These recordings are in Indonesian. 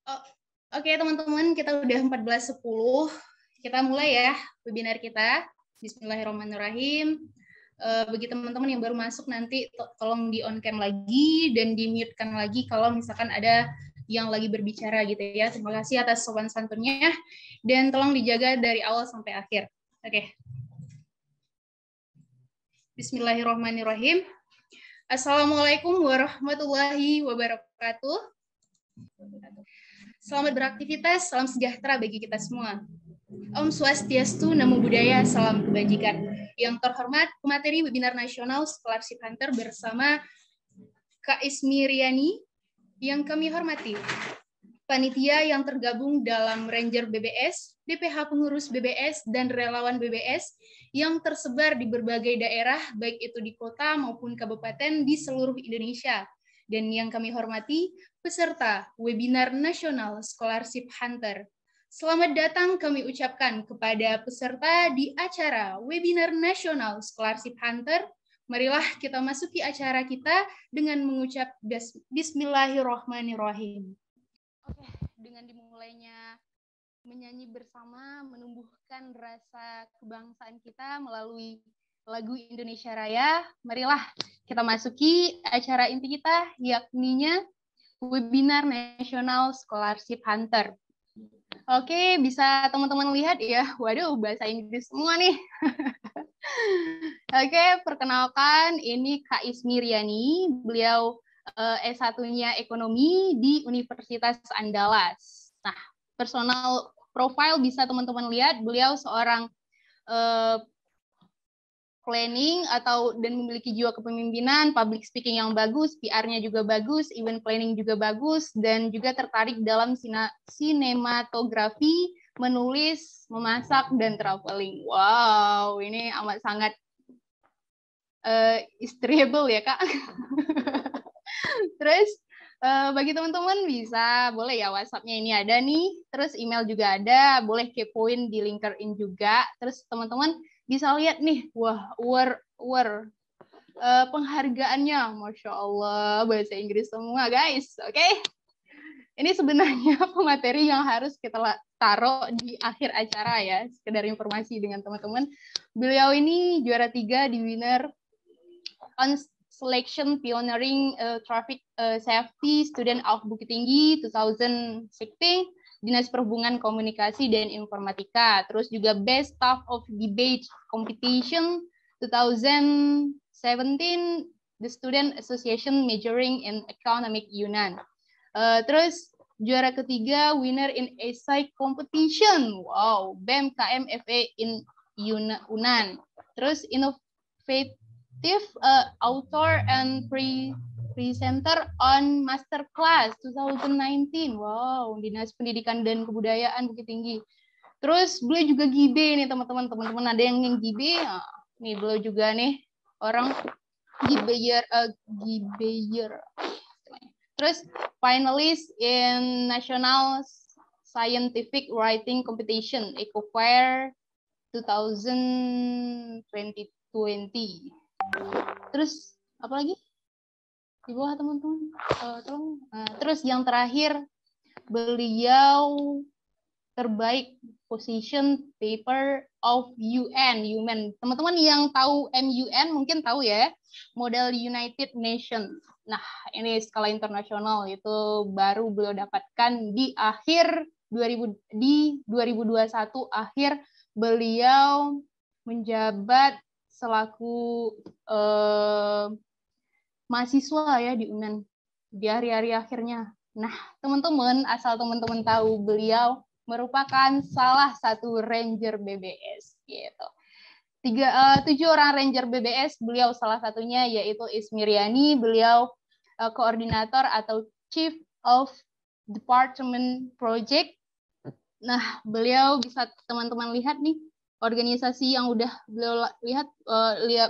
Oh, Oke teman-teman, kita udah 14.10. Kita mulai ya webinar kita. Bismillahirrahmanirrahim. Bagi teman-teman yang baru masuk nanti tolong di on cam lagi dan di mute kan lagi kalau misalkan ada yang lagi berbicara gitu ya. Terima kasih atas sopan santunnya dan tolong dijaga dari awal sampai akhir. Oke. Bismillahirrahmanirrahim. Assalamualaikum warahmatullahi wabarakatuh. Selamat beraktivitas, salam sejahtera bagi kita semua. Om Swastiastu, Namo Buddhaya, salam kebajikan. Yang terhormat, pemateri webinar nasional Scholarship Hunter bersama Kak Ismi Riani, yang kami hormati. Panitia yang tergabung dalam Ranger BBS, DPH pengurus BBS, dan relawan BBS yang tersebar di berbagai daerah, baik itu di kota maupun kabupaten di seluruh Indonesia. Dan yang kami hormati, peserta webinar nasional Scholarship Hunter. Selamat datang kami ucapkan kepada peserta di acara webinar nasional Scholarship Hunter. Marilah kita masuki acara kita dengan mengucap Bismillahirrahmanirrahim. Oke, dengan dimulainya menyanyi bersama menumbuhkan rasa kebangsaan kita melalui lagu Indonesia Raya, marilah kita masuki acara inti kita, yakninya webinar nasional Scholarship Hunter. Oke, bisa teman-teman lihat ya, waduh bahasa Inggris semua nih. Oke, perkenalkan ini Kak Ismi Riani, beliau S1-nya Ekonomi di Universitas Andalas. Nah, personal profile bisa teman-teman lihat, beliau seorang planning dan memiliki jiwa kepemimpinan, public speaking yang bagus, PR-nya juga bagus, event planning juga bagus, dan juga tertarik dalam sinematografi, menulis, memasak, dan traveling. Wow, ini amat sangat istriable ya, Kak. Terus, bagi teman-teman bisa, boleh ya WhatsApp-nya ini ada nih, terus email juga ada, boleh kepoin di LinkedIn juga, terus teman-teman bisa lihat nih, wah, penghargaannya, Masya Allah, bahasa Inggris semua, guys, oke? Ini sebenarnya pemateri yang harus kita taruh di akhir acara ya, sekedar informasi dengan teman-teman. Beliau ini juara 3 di winner on selection pioneering traffic safety student of Bukit Tinggi 2016. Dinas Perhubungan Komunikasi dan Informatika, terus juga Best Staff of Debate Competition 2017, the Student Association Majoring in Economic Yunan. Terus juara ketiga, winner in essay competition, wow, BEM KM FE in Yunan. Terus innovative author and presenter on Masterclass 2019. Wow, Dinas Pendidikan dan Kebudayaan Bukit Tinggi. Terus beliau juga gibe nih teman-teman. Teman-teman ada yang gibe? Nah, nih beliau juga nih orang gibeyer. Terus finalis in National Scientific Writing Competition Ecofair 2020. Terus apa lagi? Di bawah teman-teman, tolong. Terus yang terakhir, beliau terbaik position paper of UN. Teman-teman yang tahu MUN mungkin tahu ya, model United Nations. Nah, ini skala internasional itu baru beliau dapatkan di akhir 2021 akhir beliau menjabat selaku mahasiswa ya di UNAN di hari-hari akhirnya. Nah, teman-teman, asal teman-teman tahu, beliau merupakan salah satu Ranger BBS gitu. 7 orang Ranger BBS, beliau salah satunya yaitu Ismi Riani, beliau koordinator atau Chief of Department Project. Nah, beliau bisa teman-teman lihat nih organisasi yang udah beliau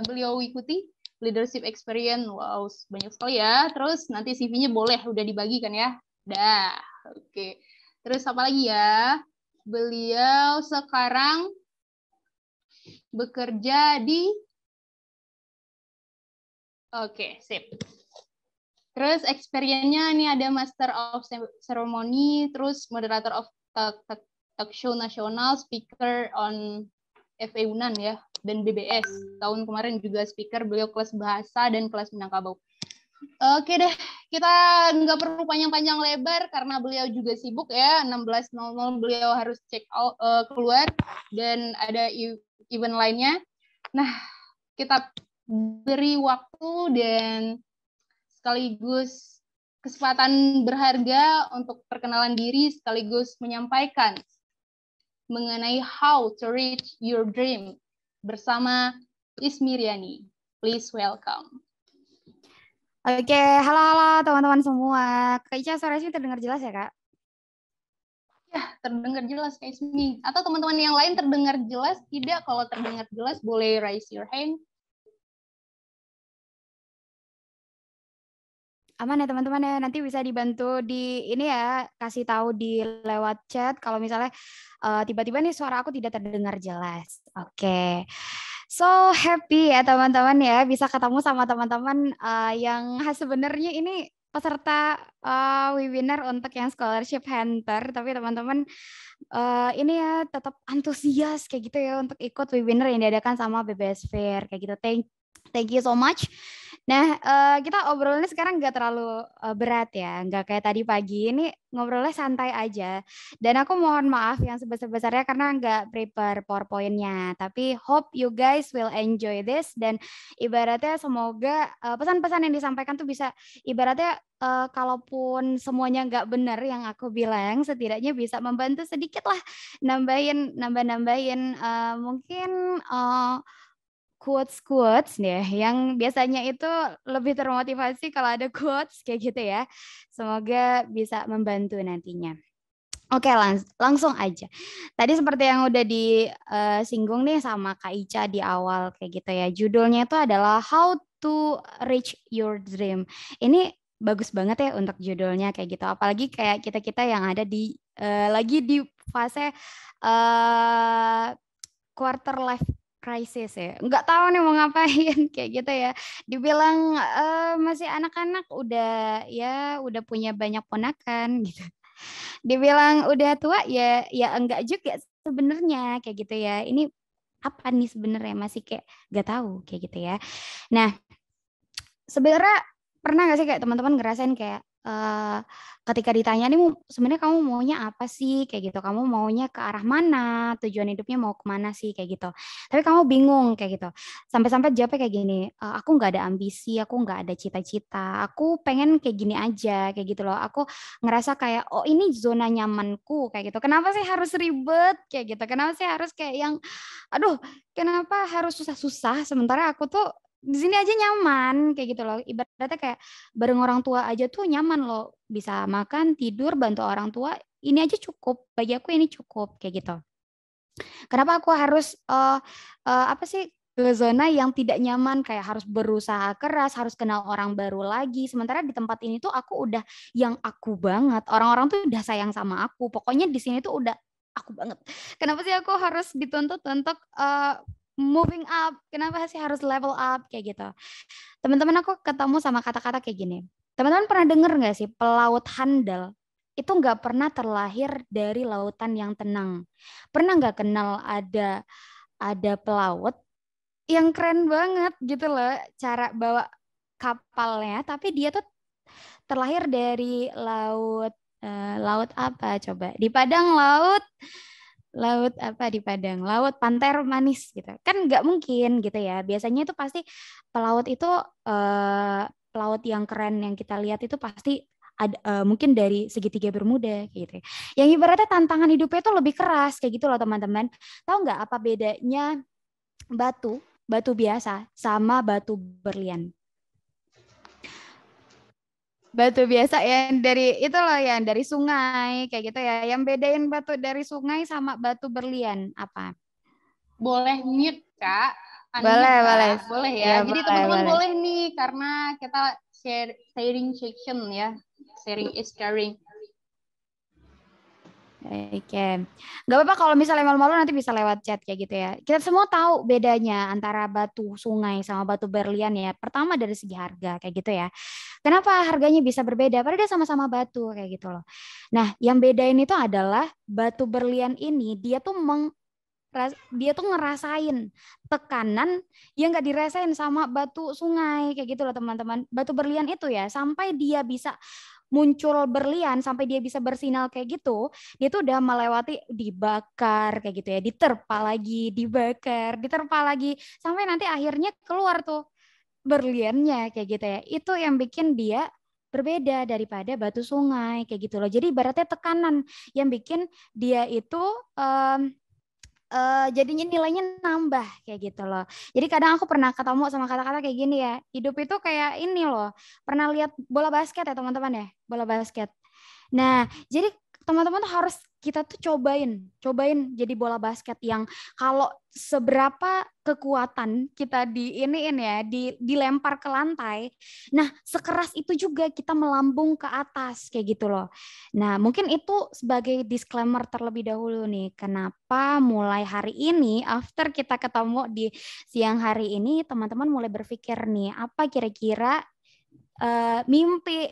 beliau ikuti. Leadership experience, wow, banyak sekali ya. Terus nanti CV-nya boleh udah dibagikan ya. Dah, oke. Terus apa lagi ya? Beliau sekarang bekerja di, oke, sip. Terus experience-nya nih ada Master of Ceremony, terus Moderator of Talk Show Nasional, Speaker on FA Unan ya, dan BBS. Tahun kemarin juga speaker, beliau kelas bahasa dan kelas Minangkabau. Oke deh, kita nggak perlu panjang-panjang lebar karena beliau juga sibuk ya. 16.00 beliau harus check out, keluar dan ada event lainnya. Nah, kita beri waktu dan sekaligus kesempatan berharga untuk perkenalan diri sekaligus menyampaikan mengenai how to reach your dream bersama Ismiriani. Please welcome. Oke, halo teman-teman semua. Kak Ica, suara sih terdengar jelas ya, Kak? Ya, terdengar jelas Kak Ismi. Atau teman-teman yang lain terdengar jelas? Tidak, kalau terdengar jelas boleh raise your hand. Aman ya teman-teman ya, nanti bisa dibantu di ini ya, kasih tahu di lewat chat kalau misalnya tiba-tiba nih suara aku tidak terdengar jelas. Oke. So happy ya teman-teman ya bisa ketemu sama teman-teman yang sebenarnya ini peserta webinar untuk yang scholarship hunter, tapi teman-teman ini ya tetap antusias kayak gitu ya untuk ikut webinar yang diadakan sama BBS Fair kayak gitu. Thank you so much. Nah, kita obrolannya sekarang nggak terlalu berat ya, nggak kayak tadi pagi. Ini ngobrolnya santai aja. Dan aku mohon maaf yang sebesar-besarnya karena nggak prepare PowerPoint-nya. Tapi hope you guys will enjoy this. Dan ibaratnya semoga pesan-pesan yang disampaikan tuh bisa ibaratnya kalaupun semuanya nggak benar yang aku bilang, setidaknya bisa membantu sedikit lah nambahin mungkin quotes deh yang biasanya itu lebih termotivasi kalau ada quotes kayak gitu ya. Semoga bisa membantu nantinya. Oke, langsung aja. Tadi seperti yang udah disinggung nih sama Kak Ica di awal kayak gitu ya. Judulnya itu adalah How to Reach Your Dream. Ini bagus banget ya untuk judulnya kayak gitu. Apalagi kayak kita-kita yang ada di lagi di fase quarter life crisis ya, nggak tahu nih mau ngapain kayak gitu ya. Dibilang masih anak-anak udah punya banyak ponakan gitu. Dibilang udah tua ya enggak juga sebenarnya kayak gitu ya. Ini apa nih sebenarnya masih kayak nggak tahu kayak gitu ya. Nah, sebenarnya pernah nggak sih kayak teman-teman ngerasain kayak ketika ditanya nih sebenarnya kamu maunya apa sih kayak gitu, kamu maunya ke arah mana, tujuan hidupnya mau kemana sih kayak gitu, tapi kamu bingung kayak gitu, sampai-sampai jawabnya kayak gini, aku nggak ada ambisi, aku nggak ada cita-cita, aku pengen kayak gini aja kayak gitu loh, aku ngerasa kayak oh ini zona nyamanku kayak gitu, kenapa sih harus ribet kayak gitu, kenapa sih harus kayak yang aduh kenapa harus susah-susah sementara aku tuh di sini aja nyaman kayak gitu loh, ibaratnya kayak bareng orang tua aja tuh nyaman loh, bisa makan tidur bantu orang tua ini aja cukup, bagi aku ini cukup kayak gitu. Kenapa aku harus apa sih ke zona yang tidak nyaman, kayak harus berusaha keras, harus kenal orang baru lagi, sementara di tempat ini tuh aku udah yang aku banget, orang-orang tuh udah sayang sama aku, pokoknya di sini tuh udah aku banget. Kenapa sih aku harus dituntut untuk moving up, kenapa sih harus level up kayak gitu. Teman-teman aku ketemu sama kata-kata kayak gini. Teman-teman pernah denger nggak sih pelaut handal itu nggak pernah terlahir dari lautan yang tenang. Pernah nggak kenal ada pelaut yang keren banget gitu loh cara bawa kapalnya, tapi dia tuh terlahir dari laut apa coba? Di padang laut apa di Padang, laut Panter Manis gitu kan, nggak mungkin gitu ya, biasanya itu pasti pelaut itu pelaut yang keren yang kita lihat itu pasti ada mungkin dari segitiga Bermuda gitu ya. Yang ibaratnya tantangan hidupnya itu lebih keras kayak gitu loh teman-teman. Tahu nggak apa bedanya batu batu biasa sama batu berlian? Batu biasa yang dari itu loh, yang dari sungai kayak gitu ya. Yang bedain batu dari sungai sama batu berlian apa? Boleh mute, Kak. Unmute, Boleh, boleh. Kak. Boleh ya. Ya, Jadi boleh, teman-teman boleh. boleh nih, karena kita sharing section ya. Sharing is caring. Oke, nggak apa-apa kalau misalnya malu-malu nanti bisa lewat chat kayak gitu ya. Kita semua tahu bedanya antara batu sungai sama batu berlian ya. Pertama dari segi harga kayak gitu ya. Kenapa harganya bisa berbeda? Padahal dia sama-sama batu kayak gitu loh. Nah, yang bedain itu adalah batu berlian ini dia tuh ngerasain tekanan yang nggak dirasain sama batu sungai kayak gitu loh teman-teman. Batu berlian itu ya sampai dia bisa muncul berlian sampai dia bisa bersinar kayak gitu, dia tuh udah melewati dibakar kayak gitu ya, diterpa lagi, dibakar, diterpa lagi sampai nanti akhirnya keluar tuh berliannya kayak gitu ya. Itu yang bikin dia berbeda daripada batu sungai kayak gitu loh. Jadi ibaratnya tekanan yang bikin dia itu jadinya nilainya nambah kayak gitu loh. Jadi kadang aku pernah ketemu sama kata-kata kayak gini ya. Hidup itu kayak ini loh. Pernah lihat bola basket ya teman-teman ya? Bola basket. Nah, jadi teman-teman tuh harus kita tuh cobain jadi bola basket yang kalau seberapa kekuatan kita dilempar ke lantai, nah sekeras itu juga kita melambung ke atas kayak gitu loh. Nah, mungkin itu sebagai disclaimer terlebih dahulu nih, kenapa mulai hari ini after kita ketemu di siang hari ini teman-teman mulai berpikir nih, apa kira-kira mimpi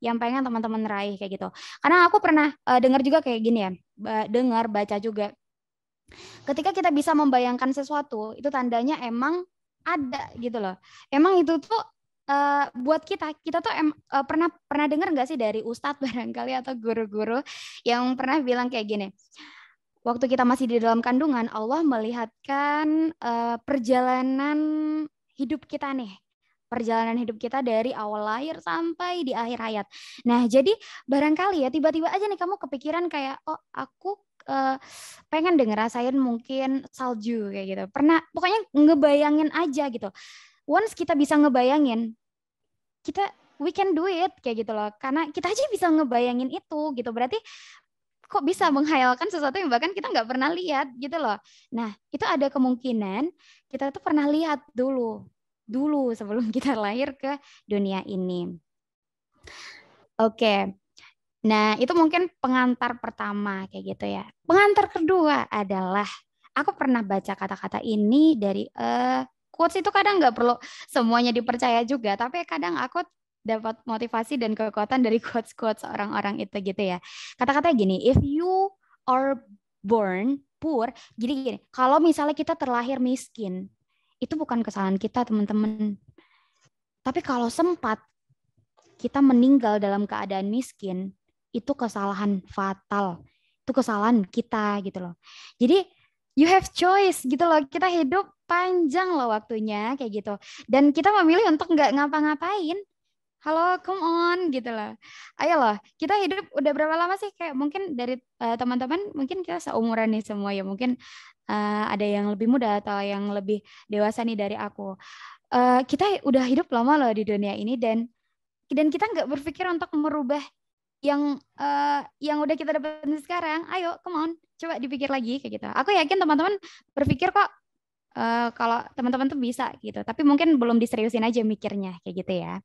yang pengen teman-teman raih kayak gitu. Karena aku pernah dengar juga kayak gini ya, baca juga. Ketika kita bisa membayangkan sesuatu, itu tandanya emang ada gitu loh. Emang itu tuh buat kita tuh pernah dengar nggak sih dari ustadz barangkali atau guru-guru yang pernah bilang kayak gini. Waktu kita masih di dalam kandungan, Allah melihatkan perjalanan hidup kita nih. Perjalanan hidup kita dari awal lahir sampai di akhir hayat. Nah, jadi barangkali ya tiba-tiba aja nih kamu kepikiran kayak, oh aku pengen deh ngerasain mungkin salju kayak gitu. Pernah, pokoknya ngebayangin aja gitu. Once kita bisa ngebayangin, we can do it kayak gitu loh. Karena kita aja bisa ngebayangin itu gitu. Berarti kok bisa menghayalkan sesuatu yang bahkan kita nggak pernah lihat gitu loh. Nah, itu ada kemungkinan kita tuh pernah lihat dulu sebelum kita lahir ke dunia ini. Oke. Nah, itu mungkin pengantar pertama kayak gitu ya. Pengantar kedua adalah aku pernah baca kata-kata ini dari quotes itu kadang nggak perlu semuanya dipercaya juga, tapi kadang aku dapat motivasi dan kekuatan dari quotes-quotes orang-orang itu gitu ya. Kata-katanya gini, if you are born poor, jadi gini, kalau misalnya kita terlahir miskin, itu bukan kesalahan kita, teman-teman. Tapi kalau sempat kita meninggal dalam keadaan miskin, itu kesalahan fatal. Itu kesalahan kita gitu loh. Jadi you have choice gitu loh. Kita hidup panjang loh waktunya kayak gitu. Dan kita memilih untuk nggak ngapa-ngapain. Halo, come on gitu loh. Ayo loh, kita hidup udah berapa lama sih? Kayak mungkin dari teman-teman, mungkin kita seumuran nih semua ya. Mungkin ada yang lebih muda atau yang lebih dewasa nih dari aku. Kita udah hidup lama loh di dunia ini dan kita nggak berpikir untuk merubah yang udah kita dapetin sekarang. Ayo, come on, coba dipikir lagi kayak gitu. Aku yakin teman-teman berpikir kok kalau teman-teman tuh bisa gitu. Tapi mungkin belum diseriusin aja mikirnya kayak gitu ya.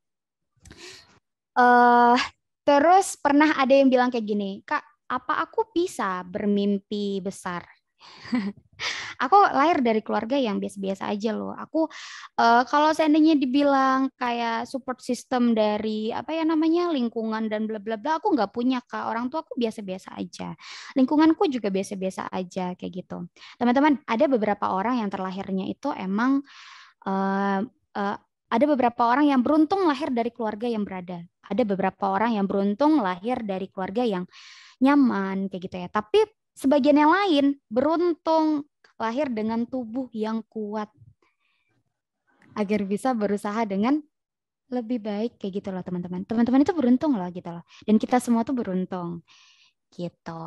Terus pernah ada yang bilang kayak gini, Kak, apa aku bisa bermimpi besar? Aku lahir dari keluarga yang biasa-biasa aja loh. Aku kalau seandainya dibilang kayak support system dari apa ya namanya lingkungan dan bla bla bla, aku nggak punya Kak. Orang tua aku biasa-biasa aja. Lingkunganku juga biasa-biasa aja kayak gitu. Teman-teman, ada beberapa orang yang terlahirnya itu emang ada beberapa orang yang beruntung lahir dari keluarga yang berada. Ada beberapa orang yang beruntung lahir dari keluarga yang nyaman kayak gitu ya. Tapi sebagian yang lain beruntung lahir dengan tubuh yang kuat agar bisa berusaha dengan lebih baik kayak gitu loh teman-teman. Teman-teman itu beruntung loh gitu loh. Dan kita semua tuh beruntung gitu.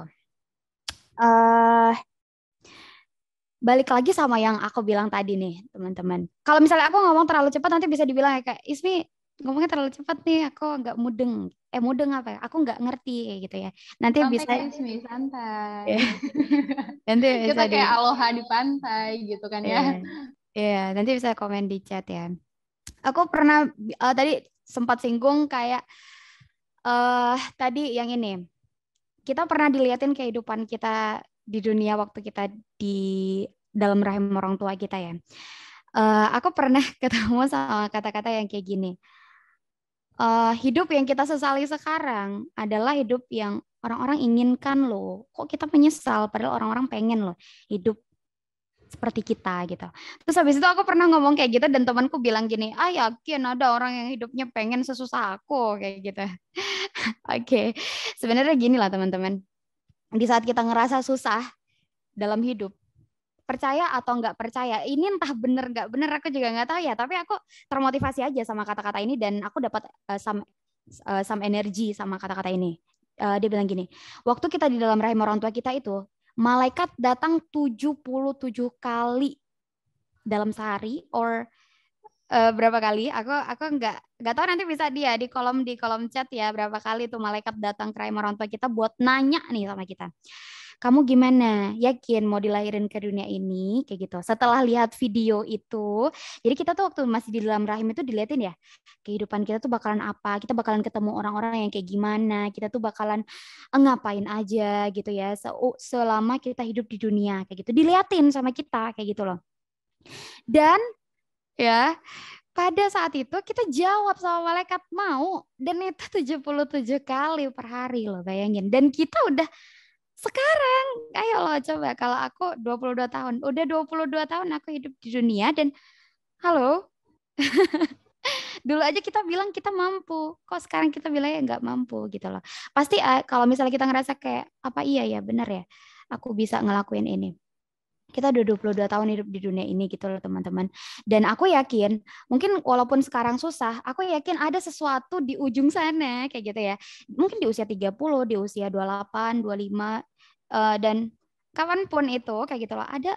Balik lagi sama yang aku bilang tadi nih teman-teman. Kalau misalnya aku ngomong terlalu cepat nanti bisa dibilang kayak Ismi ngomongnya terlalu cepat nih, aku nggak mudeng. Mudeng apa ya? Aku nggak ngerti kayak gitu ya. Nanti santai bisa Ismi, santai. Yeah. Nanti kita kayak aloha di pantai gitu kan ya. Iya, nanti bisa komen di chat ya. Aku pernah tadi sempat singgung kayak tadi yang ini. kita pernah diliatin kehidupan kita di dunia waktu kita di dalam rahim orang tua kita ya. Aku pernah ketemu sama kata-kata yang kayak gini. Hidup yang kita sesali sekarang adalah hidup yang orang-orang inginkan loh. Kok kita menyesal padahal orang-orang pengen loh hidup seperti kita gitu. Terus habis itu aku pernah ngomong kayak gitu dan temanku bilang gini, yakin ada orang yang hidupnya pengen sesusah aku kayak gitu. Oke. Sebenarnya gini lah teman-teman. Di saat kita ngerasa susah dalam hidup, percaya atau nggak percaya, ini entah bener nggak bener aku juga nggak tahu ya, tapi aku termotivasi aja sama kata-kata ini dan aku dapat some energi sama kata-kata ini. Dia bilang gini, waktu kita di dalam rahim orang tua kita itu, malaikat datang 77 kali dalam sehari or berapa kali? Aku nggak tahu, nanti bisa dia di kolom chat ya berapa kali tuh malaikat datang ke rahim orang tua kita buat nanya nih sama kita. Kamu gimana? Yakin mau dilahirin ke dunia ini? Kayak gitu. Setelah lihat video itu, jadi kita tuh waktu masih di dalam rahim itu diliatin ya, kehidupan kita tuh bakalan apa, kita bakalan ketemu orang-orang yang kayak gimana, kita tuh bakalan ngapain aja gitu ya, selama kita hidup di dunia, kayak gitu. Diliatin sama kita, kayak gitu loh. Dan ya, pada saat itu kita jawab sama malaikat mau, dan itu 77 kali per hari loh, bayangin. Dan kita udah sekarang, ayo loh coba, kalau aku 22 tahun, udah 22 tahun aku hidup di dunia dan halo, dulu aja kita bilang kita mampu, kok sekarang kita bilangnya nggak mampu gitu loh. Pasti kalau misalnya kita ngerasa kayak, apa iya ya benar ya, aku bisa ngelakuin ini. Kita udah 22 tahun hidup di dunia ini gitu loh teman-teman. Dan aku yakin, mungkin walaupun sekarang susah, aku yakin ada sesuatu di ujung sana kayak gitu ya. Mungkin di usia 30, di usia 28, 25, dan kapanpun itu kayak gitu loh. Ada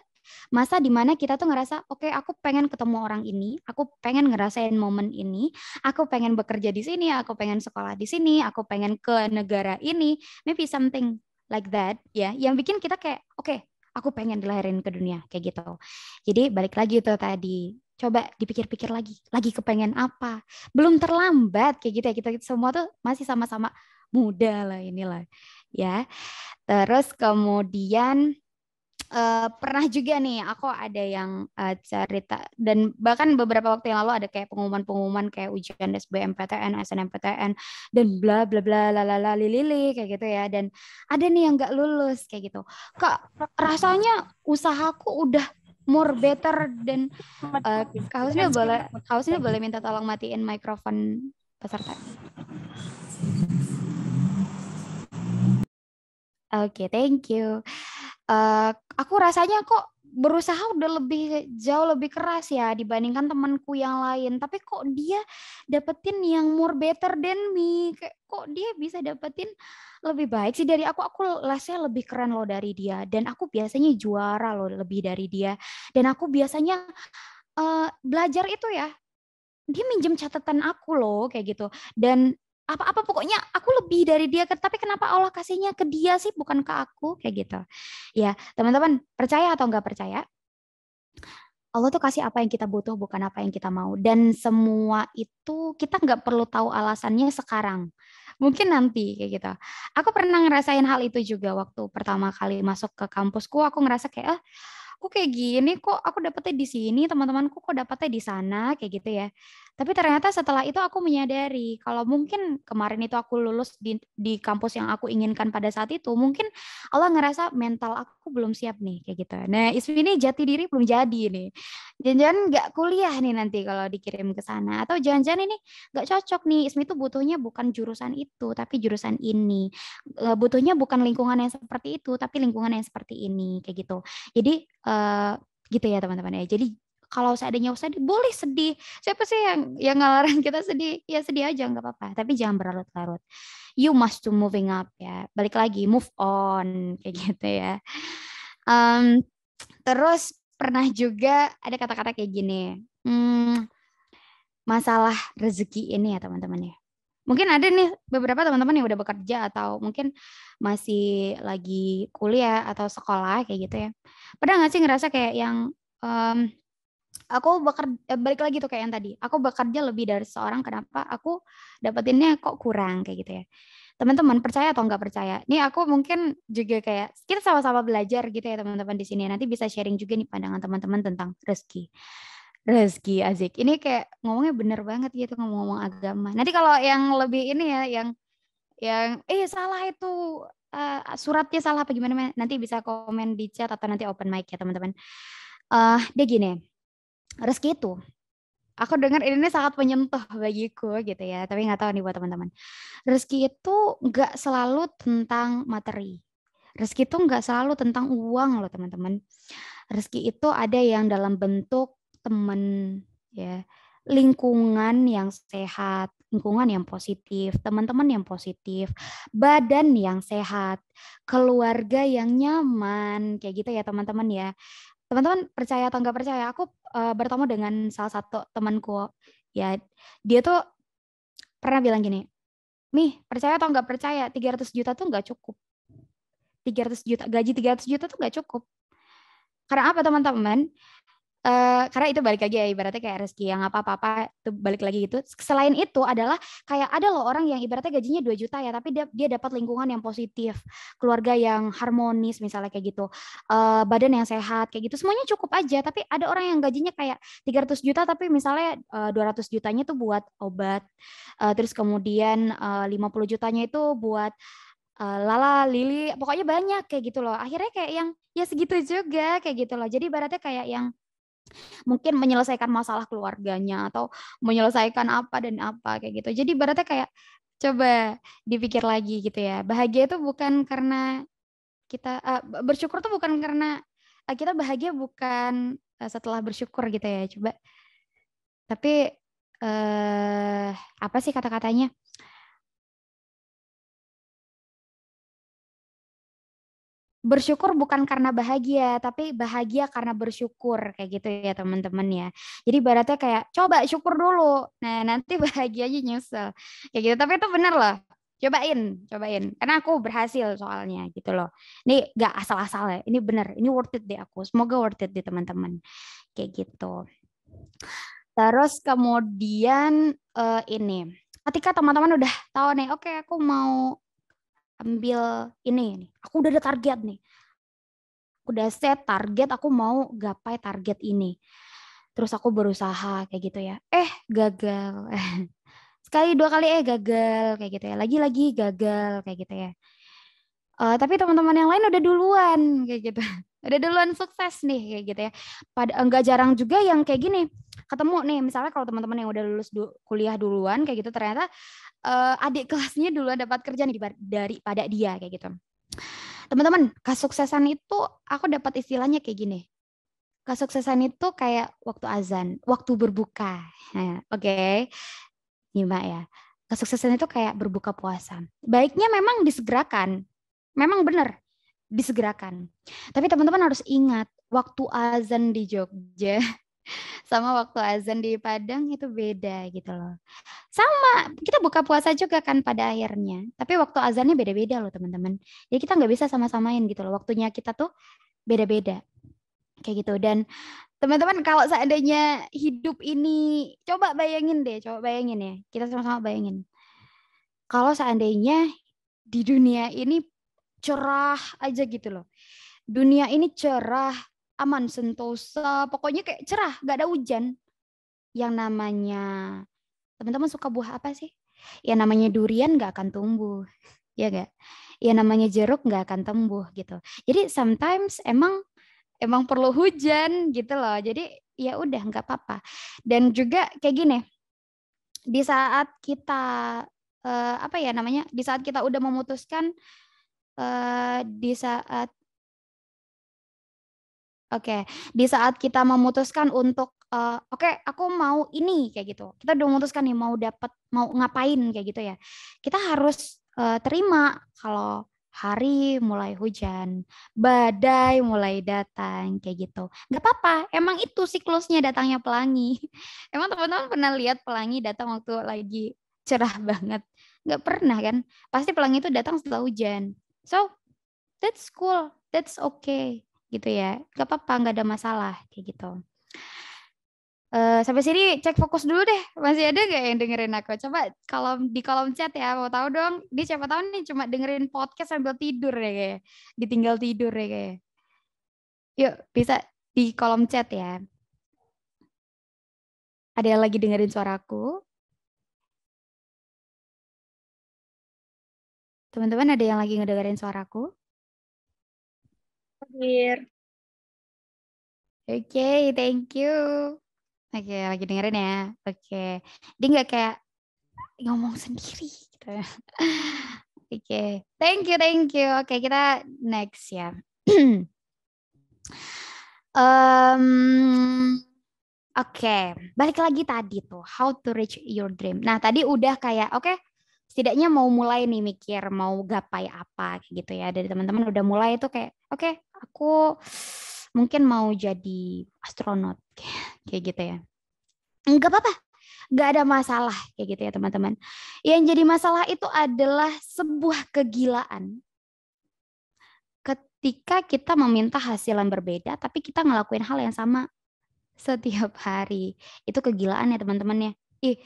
masa di mana kita tuh ngerasa, oke, aku pengen ketemu orang ini, aku pengen ngerasain momen ini, aku pengen bekerja di sini, aku pengen sekolah di sini, aku pengen ke negara ini, maybe something like that ya, yang bikin kita kayak, oke, aku pengen dilahirin ke dunia kayak gitu. Jadi balik lagi tuh tadi, coba dipikir-pikir lagi kepengen apa? Belum terlambat kayak gitu ya, kita semua tuh masih sama-sama muda lah inilah ya. Terus kemudian pernah juga nih aku ada yang cerita, dan bahkan beberapa waktu yang lalu ada kayak pengumuman-pengumuman kayak ujian SBMPTN, SNMPTN dan bla bla bla lalala lili kayak gitu ya, dan ada nih yang nggak lulus kayak gitu. Kak, rasanya usahaku udah more better dan Kak Husnil boleh minta tolong matiin mikrofon peserta. Oke, thank you. Aku rasanya kok berusaha udah jauh lebih keras ya dibandingkan temanku yang lain. Tapi kok dia dapetin yang more better than me. Kok dia bisa dapetin lebih baik sih dari aku. Aku lesnya lebih keren loh dari dia. Dan aku biasanya juara loh lebih dari dia. Dan aku biasanya belajar itu ya, dia minjem catatan aku loh kayak gitu. Dan apa-apa pokoknya aku lebih dari dia, tapi kenapa Allah kasihnya ke dia sih bukan ke aku kayak gitu ya. Teman-teman, percaya atau nggak percaya, Allah tuh kasih apa yang kita butuh bukan apa yang kita mau, dan semua itu kita nggak perlu tahu alasannya sekarang, mungkin nanti kayak gitu. Aku pernah ngerasain hal itu juga waktu pertama kali masuk ke kampusku. Aku ngerasa kayak kok kayak gini, kok aku dapetnya di sini, teman-temanku kok dapetnya di sana kayak gitu ya. Tapi ternyata setelah itu aku menyadari kalau mungkin kemarin itu aku lulus di kampus yang aku inginkan pada saat itu, mungkin Allah ngerasa mental aku belum siap nih kayak gitu. Nah, Ismi ini jati diri belum jadi nih. Jangan-jangan nggak kuliah nih nanti kalau dikirim ke sana, atau jangan-jangan ini nggak cocok nih. Ismi itu butuhnya bukan jurusan itu, tapi jurusan ini. Butuhnya bukan lingkungan yang seperti itu, tapi lingkungan yang seperti ini kayak gitu. Jadi gitu ya teman-teman ya. Jadi kalau seadanya sedih, boleh sedih. Siapa sih yang ngelarang kita sedih? Ya sedih aja nggak apa-apa. Tapi jangan berlarut-larut. You must to moving up ya. Balik lagi, move on kayak gitu ya. Terus pernah juga ada kata-kata kayak gini. Masalah rezeki ini ya teman-teman ya. Mungkin ada nih beberapa teman-teman yang udah bekerja atau mungkin masih lagi kuliah atau sekolah kayak gitu ya. Pernah nggak sih ngerasa kayak yang aku balik lagi tuh kayak yang tadi. Aku bekerja lebih dari seseorang, kenapa aku dapetinnya kok kurang kayak gitu ya. Teman-teman percaya atau nggak percaya? Nih aku mungkin juga kayak kita sama-sama belajar gitu ya teman-teman di sini. Nanti bisa sharing juga nih pandangan teman-teman tentang rezeki. Rezeki Azik. Ini kayak ngomongnya bener banget gitu ngomong-ngomong agama. Nanti kalau yang lebih ini ya, yang salah itu suratnya salah apa gimana, nanti bisa komen di chat atau nanti open mic ya teman-teman. Dia gini, rezeki itu aku dengar ini sangat menyentuh bagiku gitu ya, tapi nggak tahu nih buat teman-teman. Rezeki itu nggak selalu tentang materi. Rezeki itu nggak selalu tentang uang loh teman-teman. Rezeki itu ada yang dalam bentuk teman, ya, lingkungan yang sehat, lingkungan yang positif, teman-teman yang positif, badan yang sehat, keluarga yang nyaman, kayak gitu ya teman-teman ya. Teman-teman percaya atau nggak percaya, aku bertemu dengan salah satu temanku, ya, dia tuh pernah bilang gini, "Mih, percaya atau nggak percaya, 300 juta tuh nggak cukup. 300 juta, gaji 300 juta tuh nggak cukup." Karena apa teman-teman? Karena itu balik lagi ya, ibaratnya kayak rezeki yang apa-apa itu balik lagi gitu. Selain itu adalah kayak ada loh orang yang ibaratnya gajinya 2 juta ya, tapi dia dapat lingkungan yang positif, keluarga yang harmonis misalnya kayak gitu, badan yang sehat kayak gitu, semuanya cukup aja. Tapi ada orang yang gajinya kayak 300 juta tapi misalnya 200 jutanya itu buat obat, terus kemudian 50 jutanya itu buat lala lili, pokoknya banyak kayak gitu loh. Akhirnya kayak yang ya segitu juga kayak gitu loh. Jadi ibaratnya kayak yang mungkin menyelesaikan masalah keluarganya atau menyelesaikan apa dan apa kayak gitu. Jadi ibaratnya kayak coba dipikir lagi gitu ya. Bahagia itu bukan karena kita bersyukur tuh bukan karena kita bahagia bukan setelah bersyukur gitu ya. Coba tapi apa sih kata-katanya? Bersyukur bukan karena bahagia, tapi bahagia karena bersyukur kayak gitu ya teman-teman ya. Jadi ibaratnya kayak coba syukur dulu. Nah, nanti bahagianya nyusul. Kayak gitu. Tapi itu benar loh. Cobain. Karena aku berhasil soalnya gitu loh. Ini gak asal-asal ya. Ini benar. Ini worth it deh aku. Semoga worth it deh teman-teman. Kayak gitu. Terus kemudian ini. Ketika teman-teman udah tahu nih, oke aku mau ambil ini nih. Aku udah ada target nih, udah set target, aku mau gapai target ini. Terus aku berusaha kayak gitu ya. Gagal. Sekali dua kali gagal kayak gitu ya. Lagi-lagi gagal kayak gitu ya. Tapi teman-teman yang lain udah duluan kayak gitu. Udah duluan sukses nih kayak gitu ya. Enggak jarang juga yang kayak gini. Ketemu nih misalnya kalau teman-teman yang udah lulus kuliah duluan kayak gitu, ternyata adik kelasnya duluan dapat kerja nih daripada dia kayak gitu. Teman-teman, kesuksesan itu aku dapat istilahnya kayak gini. Kesuksesan itu kayak waktu azan, waktu berbuka. Nah, oke. Nyimak ya. Kesuksesan itu kayak berbuka puasa. Baiknya memang disegerakan. Memang benar, disegerakan. Tapi teman-teman harus ingat, waktu azan di Jogja sama waktu azan di Padang itu beda gitu loh. Sama, kita buka puasa juga kan pada akhirnya. Tapi waktu azannya beda-beda loh teman-teman. Jadi kita nggak bisa sama-samain gitu loh. Waktunya kita tuh beda-beda. Kayak gitu. Dan teman-teman kalau seandainya hidup ini, coba bayangin ya. Kita sama-sama bayangin. Kalau seandainya di dunia ini cerah aja gitu loh. Dunia ini cerah, aman, sentosa, pokoknya kayak cerah, gak ada hujan. Yang namanya, teman-teman suka buah apa sih? Yang namanya durian gak akan tumbuh, ya gak? Yang namanya jeruk gak akan tumbuh gitu. Jadi sometimes emang perlu hujan gitu loh. Jadi ya udah nggak apa-apa. Dan juga kayak gini, di saat kita apa ya namanya? Di saat kita udah memutuskan di saat di saat kita memutuskan untuk aku mau ini kayak gitu. Kita udah memutuskan nih mau ngapain kayak gitu ya. Kita harus terima kalau hari mulai hujan, badai mulai datang kayak gitu. Gak apa-apa, emang itu siklusnya datangnya pelangi. Emang teman-teman pernah lihat pelangi datang waktu lagi cerah banget? Gak pernah kan? Pasti pelangi itu datang setelah hujan. So, that's cool, that's okay gitu ya, gak apa-apa, gak ada masalah kayak gitu. Sampai sini cek fokus dulu deh. Masih ada gak yang dengerin aku? Coba kalau di kolom chat ya, mau tahu dong. Dia siapa tahu nih cuma dengerin podcast sambil tidur ya kayak. Ditinggal tidur ya kayak. Yuk, bisa di kolom chat ya. Ada yang lagi dengerin suaraku? Teman-teman ada yang lagi ngedengerin suaraku? Hadir. Oke, thank you. Oke, lagi dengerin ya. Oke. Dia nggak kayak ngomong sendiri gitu. Oke, thank you, thank you. Oke, kita next ya. Oke, balik lagi tadi tuh, how to reach your dream. Nah, tadi udah kayak, oke, setidaknya mau mulai nih mikir mau gapai apa kayak gitu ya. Dari teman-teman udah mulai tuh kayak, oke, aku mungkin mau jadi astronot kayak gitu ya. Enggak apa-apa, nggak ada masalah kayak gitu ya teman-teman. Yang jadi masalah itu adalah sebuah kegilaan. Ketika kita meminta hasil yang berbeda, tapi kita ngelakuin hal yang sama setiap hari. Itu kegilaan ya teman-teman ya. Ih,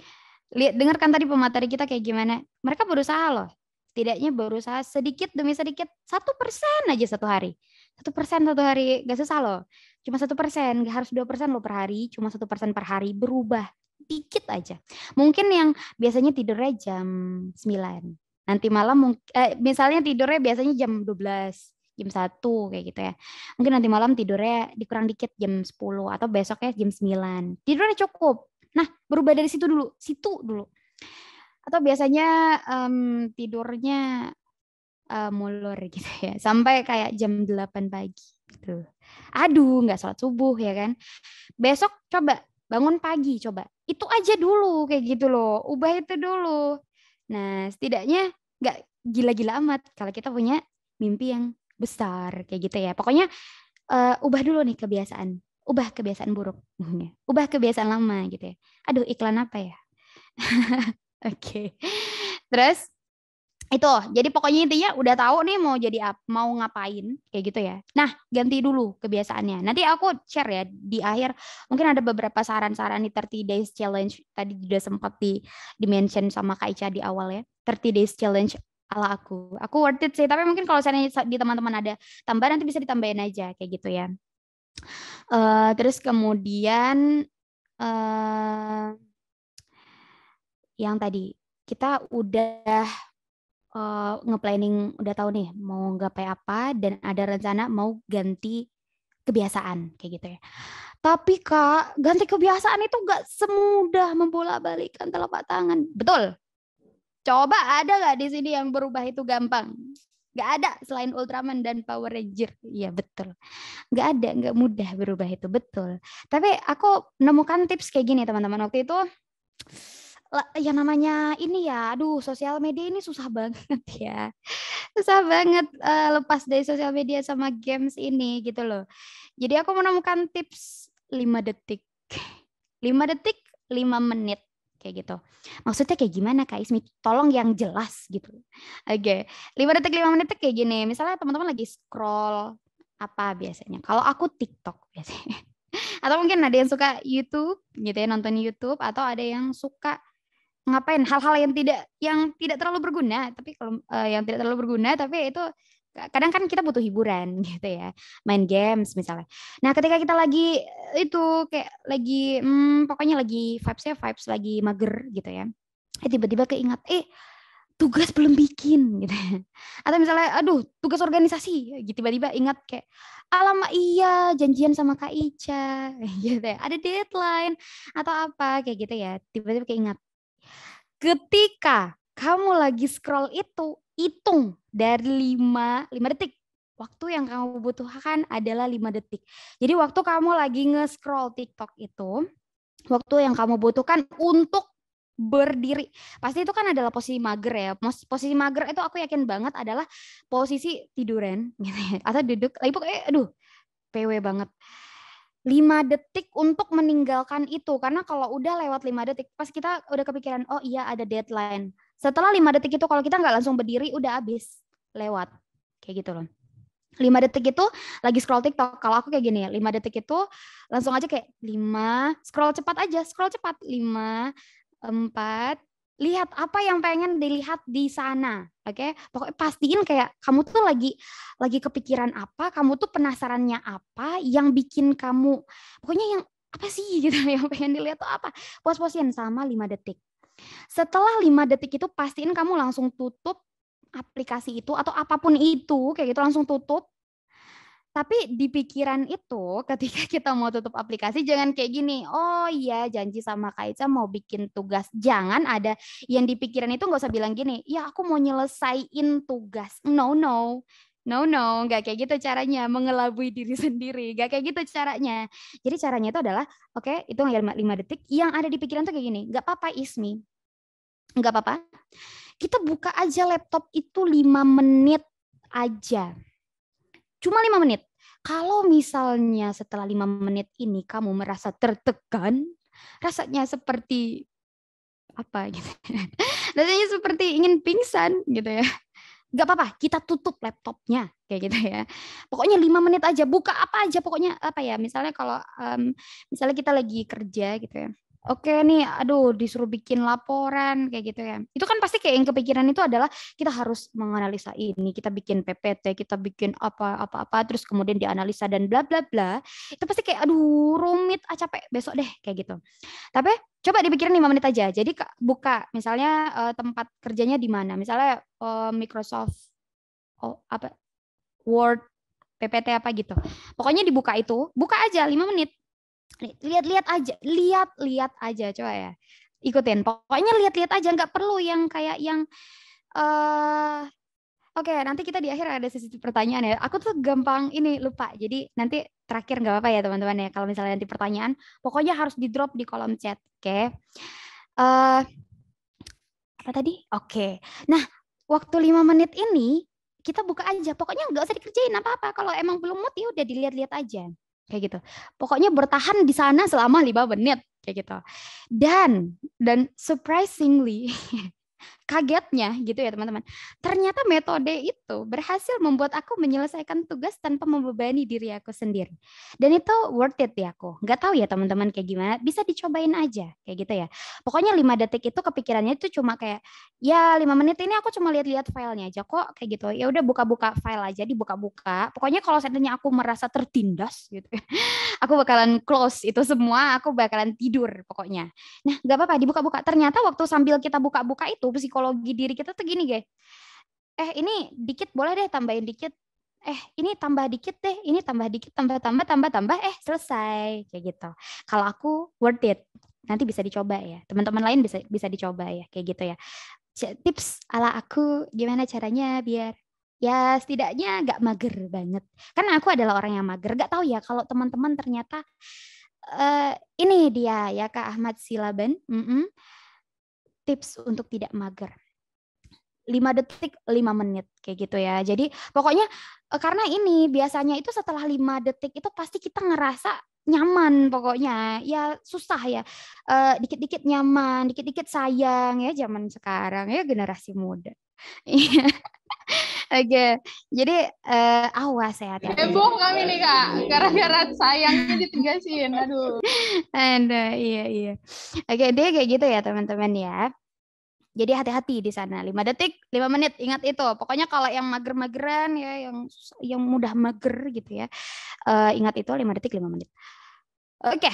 lihat dengarkan tadi pemateri kita kayak gimana. Mereka berusaha loh. Setidaknya berusaha sedikit demi sedikit, 1% aja satu hari. 1% satu hari, gak susah loh. Cuma 1%, gak harus 2% loh per hari. Cuma 1% per hari berubah. Dikit aja. Mungkin yang biasanya tidurnya jam 9. Nanti malam misalnya tidurnya biasanya jam 12, jam 1 kayak gitu ya. Mungkin nanti malam tidurnya dikurang dikit jam 10 atau besoknya jam 9. Tidurnya cukup. Nah, berubah dari situ dulu. Atau biasanya tidurnya mulur gitu ya. Sampai kayak jam 8 pagi gitu. Aduh, nggak sholat subuh ya kan. Besok coba bangun pagi coba. Itu aja dulu kayak gitu loh. Ubah itu dulu. Nah, setidaknya nggak gila-gila amat kalau kita punya mimpi yang besar kayak gitu ya. Pokoknya ubah dulu nih kebiasaan. Ubah kebiasaan buruk. Ubah kebiasaan lama gitu ya. Aduh, iklan apa ya? Oke. Terus itu, jadi pokoknya intinya udah tahu nih mau jadi apa, mau ngapain kayak gitu ya. Nah, ganti dulu kebiasaannya. Nanti aku share ya di akhir. Mungkin ada beberapa saran-saran di 30 days challenge. Tadi juga sempat di-mention sama Kak Ica di awal ya. 30 days challenge ala aku. Aku worth it sih, tapi mungkin kalau misalnya di teman-teman ada tambahan nanti bisa ditambahin aja kayak gitu ya. Terus kemudian yang tadi kita udah nge-planning, udah tahu nih mau gapai apa dan ada rencana mau ganti kebiasaan kayak gitu ya. Tapi Kak, ganti kebiasaan itu gak semudah membolak-balikan telapak tangan. Betul. Coba ada gak di sini yang berubah itu gampang? Gak ada selain Ultraman dan Power Ranger. Iya betul. Gak ada, gak mudah berubah itu. Betul. Tapi aku nemukan tips kayak gini teman-teman. Waktu itu yang namanya ini ya, aduh sosial media ini susah banget ya. Susah banget lepas dari sosial media sama games ini gitu loh. Jadi aku menemukan tips 5 detik. 5 detik, 5 menit kayak gitu. Maksudnya kayak gimana Kak Ismi? Tolong yang jelas gitu. Oke. 5 detik 5 menit kayak gini. Misalnya teman-teman lagi scroll apa biasanya? Kalau aku TikTok biasanya. Atau mungkin ada yang suka YouTube gitu ya, nonton YouTube, atau ada yang suka ngapain hal-hal yang tidak terlalu berguna, tapi kalau yang tidak terlalu berguna tapi itu kadang kan kita butuh hiburan gitu ya, main games misalnya. Nah ketika kita lagi itu kayak lagi pokoknya lagi vibes lagi mager gitu ya, tiba-tiba keingat tugas belum bikin gitu. Atau misalnya aduh tugas organisasi gitu, tiba-tiba ingat kayak alamak iya janjian sama Kak Ica gitu ya, ada deadline atau apa kayak gitu ya, tiba-tiba keingat. Ketika kamu lagi scroll itu, hitung dari 5 detik. Waktu yang kamu butuhkan adalah 5 detik. Jadi waktu kamu lagi nge-scroll TikTok itu, waktu yang kamu butuhkan untuk berdiri. Pasti itu kan adalah posisi mager ya. Posisi mager itu aku yakin banget adalah posisi tiduran gitu ya. Atau duduk, lagi pokoknya aduh, PW banget. 5 detik untuk meninggalkan itu, karena kalau udah lewat 5 detik pas kita udah kepikiran oh iya ada deadline, setelah 5 detik itu kalau kita nggak langsung berdiri udah habis lewat kayak gitu loh. 5 detik itu lagi scroll TikTok. Kalau aku kayak gini ya, 5 detik itu langsung aja kayak 5, scroll cepat aja, scroll cepat. 5, 4, lihat apa yang pengen dilihat di sana. Oke, pokoknya pastiin kayak kamu tuh lagi kepikiran apa, kamu tuh penasarannya apa yang bikin kamu, pokoknya yang apa sih gitu yang pengen dilihat tuh apa. Pos-posin sama 5 detik. Setelah 5 detik itu pastiin kamu langsung tutup aplikasi itu atau apapun itu kayak gitu, langsung tutup. Tapi di pikiran itu ketika kita mau tutup aplikasi jangan kayak gini, oh iya janji sama Kak Ica mau bikin tugas. Jangan ada yang di pikiran itu, nggak usah bilang gini, ya aku mau nyelesain tugas. No, no. No, no, nggak kayak gitu caranya, mengelabui diri sendiri, nggak kayak gitu caranya. Jadi caranya itu adalah, oke, itu 5 detik, yang ada di pikiran tuh kayak gini, nggak apa-apa Ismi, nggak apa-apa, kita buka aja laptop itu 5 menit aja. Cuma 5 menit. Kalau misalnya setelah 5 menit ini kamu merasa tertekan, rasanya seperti apa gitu. Rasanya seperti ingin pingsan gitu ya. Gak apa-apa, kita tutup laptopnya kayak gitu ya. Pokoknya 5 menit aja, buka apa aja pokoknya apa ya. Misalnya kalau misalnya kita lagi kerja gitu ya. Oke nih, aduh disuruh bikin laporan kayak gitu ya. Itu kan pasti kayak yang kepikiran itu adalah kita harus menganalisa ini, kita bikin PPT, kita bikin apa-apa, terus kemudian dianalisa dan bla bla bla. Itu pasti kayak aduh rumit, capek besok deh kayak gitu. Tapi coba dipikirin 5 menit aja. Jadi buka misalnya tempat kerjanya di mana. Misalnya Microsoft apa Word, PPT apa gitu. Pokoknya dibuka itu, buka aja 5 menit. Lihat-lihat aja, lihat-lihat aja coba ya. Ikutin. Pokoknya lihat-lihat aja, nggak perlu yang kayak yang Oke, nanti kita di akhir ada sesi pertanyaan ya. Aku tuh gampang ini lupa. Jadi nanti terakhir nggak apa-apa ya teman-teman ya. Kalau misalnya nanti pertanyaan, pokoknya harus di drop di kolom chat. Oke. Apa tadi? Oke. Nah, waktu 5 menit ini kita buka aja. Pokoknya nggak usah dikerjain apa-apa. Kalau emang belum mood ya udah dilihat-lihat aja. Kayak gitu. Pokoknya bertahan di sana selama 5 menit kayak gitu. Dan surprisingly kagetnya gitu ya teman-teman. Ternyata metode itu berhasil membuat aku menyelesaikan tugas tanpa membebani diri aku sendiri. Dan itu worth it ya aku. Nggak tahu ya teman-teman kayak gimana. Bisa dicobain aja kayak gitu ya. Pokoknya 5 detik itu kepikirannya itu cuma kayak ya 5 menit ini aku cuma lihat-lihat filenya aja kok kayak gitu. Ya udah buka-buka file aja, dibuka-buka. Pokoknya kalau seandainya aku merasa tertindas gitu. Aku bakalan close itu semua, aku bakalan tidur pokoknya. Nah, nggak apa-apa dibuka-buka. Ternyata waktu sambil kita buka-buka itu psikologi diri kita tuh gini, guys. Ini dikit boleh deh tambahin dikit. Ini tambah dikit deh, ini tambah dikit, tambah, selesai kayak gitu. Kalau aku worth it. Nanti bisa dicoba ya. Teman-teman lain bisa dicoba ya, kayak gitu ya. Tips ala aku gimana caranya biar ya setidaknya nggak mager banget. Karena aku adalah orang yang mager. Nggak tahu ya kalau teman-teman ternyata ini dia ya Kak Ahmad Silaban. Tips untuk tidak mager. 5 detik, 5 menit kayak gitu ya. Jadi pokoknya karena ini biasanya itu setelah 5 detik itu pasti kita ngerasa nyaman pokoknya. Ya susah ya. Dikit-dikit nyaman, dikit-dikit sayang ya zaman sekarang ya generasi muda. Oke, jadi awas ya hati-hati. Heboh kami nih Kak, gara-gara sayangnya ditegasin. Aduh. Iya. Oke, dia kayak gitu ya teman-teman ya. Jadi hati-hati di sana. 5 detik, 5 menit. Ingat itu. Pokoknya kalau yang mager-mageran ya, yang mudah mager gitu ya. Ingat itu 5 detik, 5 menit. Oke.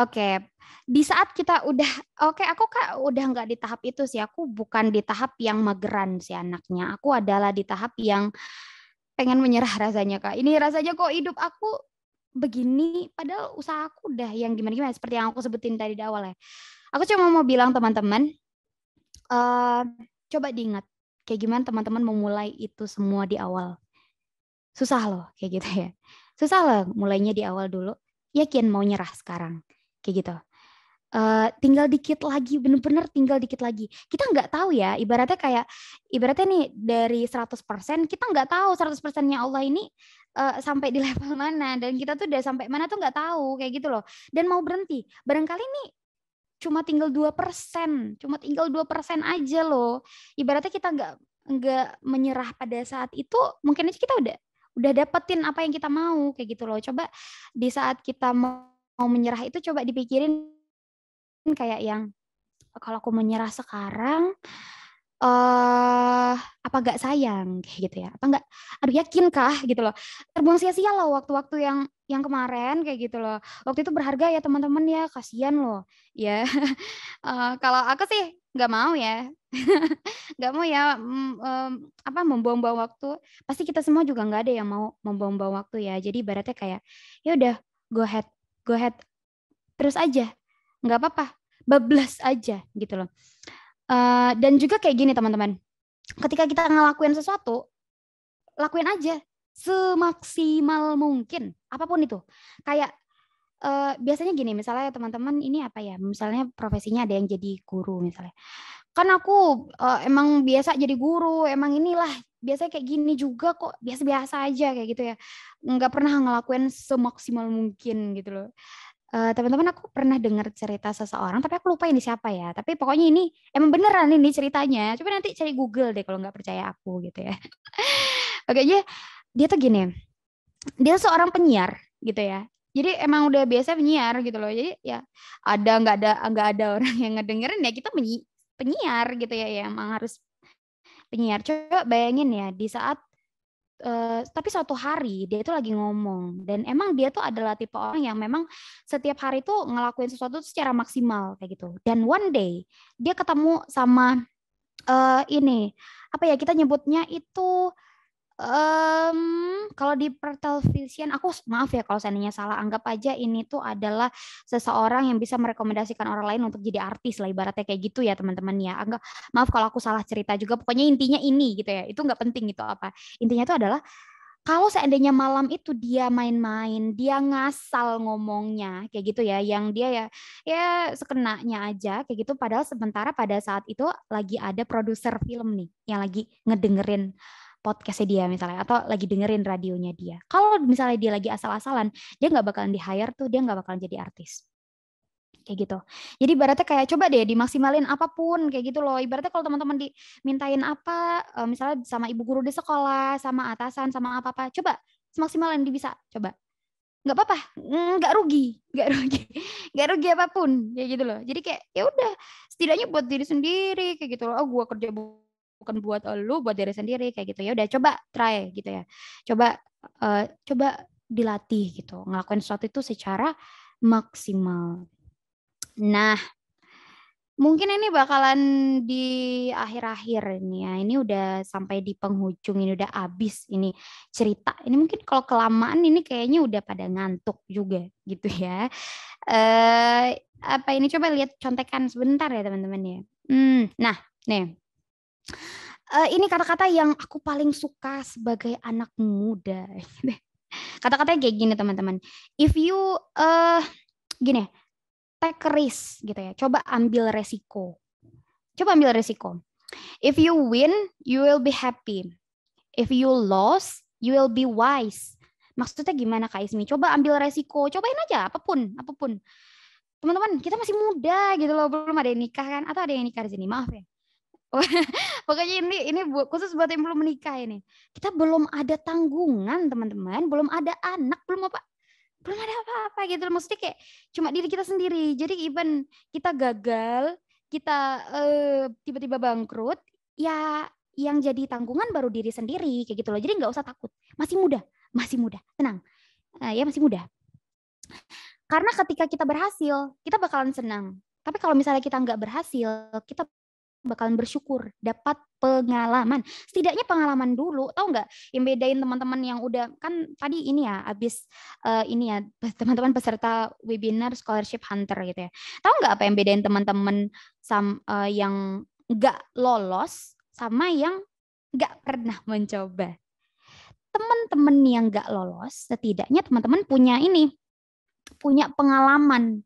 Oke. Di saat kita aku Kak udah nggak di tahap itu sih. Aku bukan di tahap yang mageran si anaknya. Aku adalah di tahap yang pengen menyerah rasanya Kak. Ini rasanya kok hidup aku begini, padahal usaha aku udah yang gimana-gimana. Seperti yang aku sebutin tadi di awal ya. Aku cuma mau bilang teman-teman, coba diingat kayak gimana teman-teman memulai itu semua di awal. Susah loh kayak gitu ya. Susah loh mulainya di awal dulu. Yakin mau nyerah sekarang kayak gitu. Tinggal dikit lagi, bener-bener tinggal dikit lagi. Kita nggak tahu ya, ibaratnya nih dari 100%, kita nggak tahu 100%-nya Allah ini sampai di level mana. Dan kita tuh udah sampai mana tuh nggak tahu, kayak gitu loh. Dan mau berhenti, barangkali nih cuma tinggal 2%, aja loh. Ibaratnya kita nggak menyerah pada saat itu, mungkin aja kita udah dapetin apa yang kita mau kayak gitu loh. Coba di saat kita mau menyerah itu coba dipikirin kayak yang kalau aku menyerah sekarang apa nggak sayang kayak gitu ya? Apa nggak? Aduh yakinkah gitu loh? Terbuang sia-sia loh waktu-waktu yang kemarin kayak gitu loh. Waktu itu berharga ya teman-teman ya, kasihan loh ya. Kalau aku sih nggak mau ya, nggak mau ya apa membuang-buang waktu. Pasti kita semua juga nggak ada yang mau membuang-buang waktu ya. Jadi ibaratnya kayak ya udah go ahead terus aja, nggak apa-apa, bablas aja gitu loh. Dan juga kayak gini teman-teman, ketika kita ngelakuin sesuatu, lakuin aja semaksimal mungkin, apapun itu. Kayak biasanya gini, misalnya teman-teman ini apa ya, misalnya profesinya ada yang jadi guru misalnya. Kan aku emang biasa jadi guru, emang inilah biasanya kayak gini juga kok, biasa-biasa aja kayak gitu ya. Nggak pernah ngelakuin semaksimal mungkin gitu loh. Teman-teman aku pernah dengar cerita seseorang, tapi aku lupa ini siapa ya. Tapi pokoknya ini emang beneran ini ceritanya. Coba nanti cari Google deh kalau nggak percaya aku gitu ya. Oke aja dia tuh gini, dia seorang penyiar gitu ya. Jadi emang udah biasa penyiar gitu loh. Jadi ya nggak ada orang yang ngedengerin ya kita penyiar gitu ya. Emang harus penyiar. Coba bayangin ya di saat tapi suatu hari dia itu lagi ngomong dan emang dia tuh adalah tipe orang yang memang setiap hari tuh ngelakuin sesuatu secara maksimal kayak gitu. Dan one day dia ketemu sama ini apa ya kita nyebutnya itu kalau di pertelevisian aku maaf ya kalau seandainya salah, anggap aja ini tuh adalah seseorang yang bisa merekomendasikan orang lain untuk jadi artis lah ibaratnya kayak gitu ya teman-teman ya. Maaf kalau aku salah cerita juga, pokoknya intinya ini gitu ya, itu nggak penting itu apa, intinya itu adalah kalau seandainya malam itu dia main-main, dia ngasal ngomongnya kayak gitu ya, yang dia ya sekenanya aja kayak gitu. Padahal sementara pada saat itu lagi ada produser film nih yang lagi ngedengerin podcastnya dia misalnya, atau lagi dengerin radionya dia. Kalau misalnya dia lagi asal-asalan, dia nggak bakalan di-hire tuh, dia nggak bakalan jadi artis. Kayak gitu. Jadi ibaratnya kayak coba deh dimaksimalin apapun kayak gitu loh. Ibaratnya kalau teman-teman dimintain apa, misalnya sama ibu guru di sekolah, sama atasan, sama apa-apa, coba semaksimalin bisa, coba. Nggak apa-apa, nggak rugi, nggak rugi apapun kayak gitu loh. Jadi kayak ya udah, setidaknya buat diri sendiri kayak gitu loh. Oh, gua kerja bukan buat lu, buat diri sendiri kayak gitu. Ya udah coba try gitu ya. Coba dilatih gitu, ngelakuin sesuatu itu secara maksimal. Nah, mungkin ini bakalan di akhir-akhir ini ya. Ini udah sampai di penghujung, ini udah habis ini cerita. Ini mungkin kalau kelamaan ini kayaknya udah pada ngantuk juga gitu ya. Apa ini coba lihat contekan sebentar ya teman-teman ya. Nah, nih. Ini kata-kata yang aku paling suka sebagai anak muda. Kata-katanya kayak gini teman-teman. If you gini, take risk gitu ya. Coba ambil resiko. If you win, you will be happy. If you lose, you will be wise. Maksudnya gimana Kak Ismi? Coba ambil resiko. Cobain aja apapun. Teman-teman, kita masih muda gitu loh. Belum ada yang nikah kan? Atau ada yang nikah di sini? Maaf ya. Pokoknya ini khusus buat yang belum menikah ini. Kita belum ada tanggungan, teman-teman. Belum ada anak, belum ada apa-apa gitu. Maksudnya kayak cuma diri kita sendiri. Jadi even kita gagal, kita tiba-tiba bangkrut, ya yang jadi tanggungan baru diri sendiri kayak gitu loh. Jadi nggak usah takut. Masih muda, tenang. Ya masih muda. Karena ketika kita berhasil, kita bakalan senang. Tapi kalau misalnya kita nggak berhasil, kita bakalan bersyukur dapat pengalaman, setidaknya pengalaman dulu. Tahu nggak yang bedain teman-teman yang udah kan tadi ini ya habis ini ya teman-teman peserta webinar scholarship hunter gitu ya, tahu nggak apa yang bedain teman-teman yang nggak lolos sama yang nggak pernah mencoba? Teman-teman yang nggak lolos setidaknya teman-teman punya pengalaman,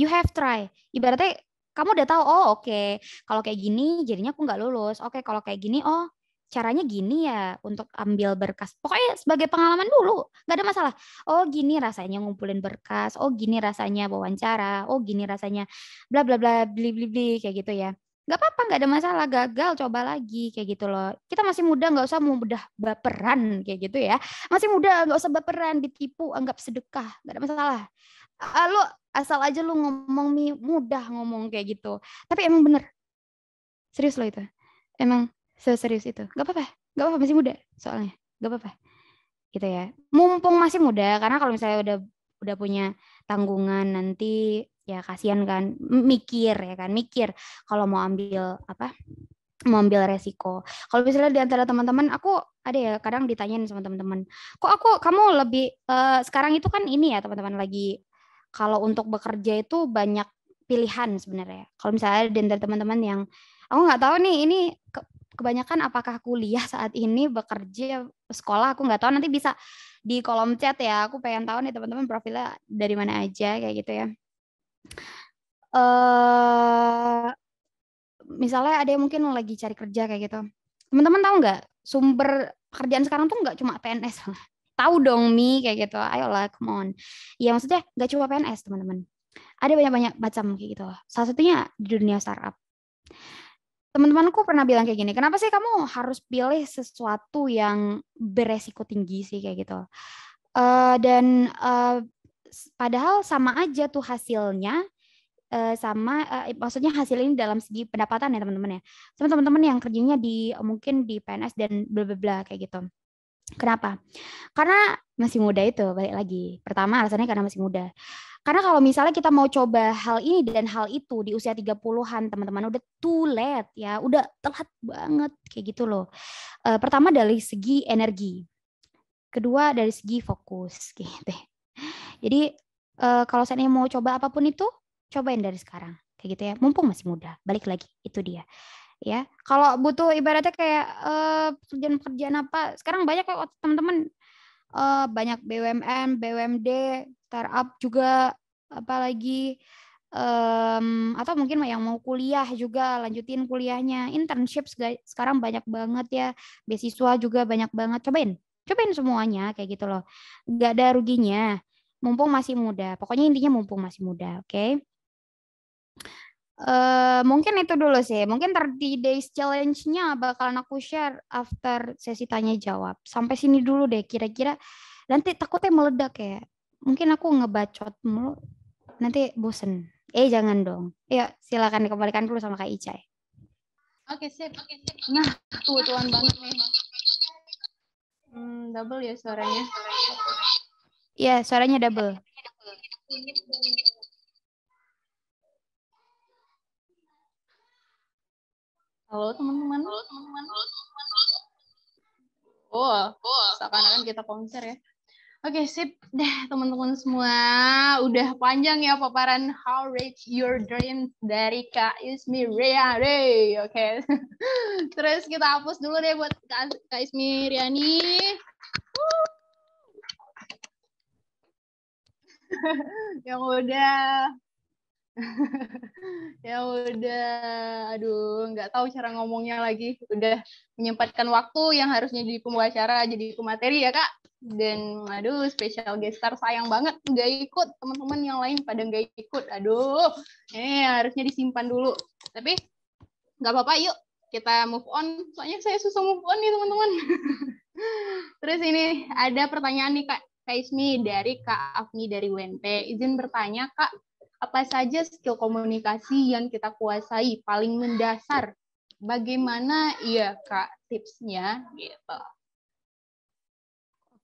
you have try, ibaratnya kamu udah tahu, oh oke, kalau kayak gini jadinya aku nggak lulus. Oke, kalau kayak gini, oh caranya gini ya untuk ambil berkas. Pokoknya sebagai pengalaman dulu, nggak ada masalah. Oh gini rasanya ngumpulin berkas, oh gini rasanya wawancara, oh gini rasanya bla bla bla bli bli bli kayak gitu ya. Nggak apa-apa, nggak ada masalah, gagal coba lagi kayak gitu loh. Kita masih muda, nggak usah mudah baperan kayak gitu ya. Masih muda, nggak usah baperan, ditipu anggap sedekah, nggak ada masalah. Lu asal aja lu ngomong mudah ngomong kayak gitu. Tapi emang bener, serius lo itu. Emang serius itu. Nggak apa-apa masih muda soalnya, nggak apa-apa gitu ya. Mumpung masih muda, karena kalau misalnya udah punya tanggungan nanti ya kasihan kan, mikir ya kan, mikir kalau mau ambil resiko. Kalau misalnya di antara teman-teman aku ada ya kadang ditanyain sama teman-teman, kok kamu lebih sekarang itu kan ini ya teman-teman, lagi kalau untuk bekerja itu banyak pilihan sebenarnya. Kalau misalnya di antara teman-teman yang aku nggak tahu nih ini kebanyakan apakah kuliah saat ini, bekerja, sekolah, aku nggak tahu, nanti bisa di kolom chat ya, aku pengen tahu nih teman-teman profilnya dari mana aja kayak gitu ya. Misalnya ada yang mungkin lagi cari kerja kayak gitu, teman-teman tahu nggak sumber pekerjaan sekarang tuh nggak cuma PNS. Tahu dong Mi kayak gitu, ayolah come on ya, maksudnya nggak cuma PNS teman-teman, ada banyak macam kayak gitu, salah satunya di dunia startup. Teman-temanku pernah bilang kayak gini, kenapa sih kamu harus pilih sesuatu yang beresiko tinggi sih kayak gitu. Dan padahal sama aja tuh hasilnya, maksudnya hasil ini dalam segi pendapatan ya teman-teman ya. Sama teman-teman yang kerjanya mungkin di PNS dan bla bla bla kayak gitu. Kenapa? Karena masih muda itu, balik lagi. Pertama alasannya karena masih muda. Karena kalau misalnya kita mau coba hal ini dan hal itu di usia 30-an, teman-teman, udah too late ya, udah telat banget kayak gitu loh. Pertama dari segi energi. Kedua dari segi fokus gitu. Jadi kalau saya mau coba apapun itu, cobain dari sekarang kayak gitu ya. Mumpung masih muda. Balik lagi, itu dia. Ya, kalau butuh ibaratnya kayak pekerjaan-pekerjaan apa, sekarang banyak kok teman-teman, banyak BUMN, BUMD, startup juga, apalagi atau mungkin yang mau kuliah juga lanjutin kuliahnya, internship sekarang banyak banget ya, beasiswa juga banyak banget, cobain semuanya kayak gitu loh, nggak ada ruginya, mumpung masih muda, pokoknya intinya mumpung masih muda, oke? Mungkin itu dulu sih. Mungkin 30 days challenge-nya bakalan aku share after sesi tanya jawab. Sampai sini dulu deh kira-kira. Nanti takutnya meledak ya. Mungkin aku ngebacot mulu. Nanti bosen. Jangan dong. Yuk silakan dikembalikan dulu sama Kak Icai. Oke, sip. Nah, kebetulan banget nih. Double ya suaranya. Iya, suaranya double. Halo teman-teman. Oh, seakan-akan kita konser ya. Oke, sip deh teman-teman semua. Udah panjang ya paparan How Reach Your Dreams dari Kak Ismi Riani. Oke. Terus kita hapus dulu deh buat Kak Ismi Riani. Yang udah ya udah, aduh, nggak tahu cara ngomongnya lagi. Udah menyempatkan waktu yang harusnya jadi pembicara jadi pemateri ya Kak. Dan aduh, special guest star sayang banget nggak ikut, teman-teman yang lain pada nggak ikut. Aduh, ini harusnya disimpan dulu. Tapi nggak apa-apa, yuk kita move on. Soalnya saya susah move on nih teman-teman. Terus ini ada pertanyaan nih Kak Ismi dari Kak Afni dari UNP. Izin bertanya Kak, apa saja skill komunikasi yang kita kuasai paling mendasar? Bagaimana ya Kak tipsnya gitu?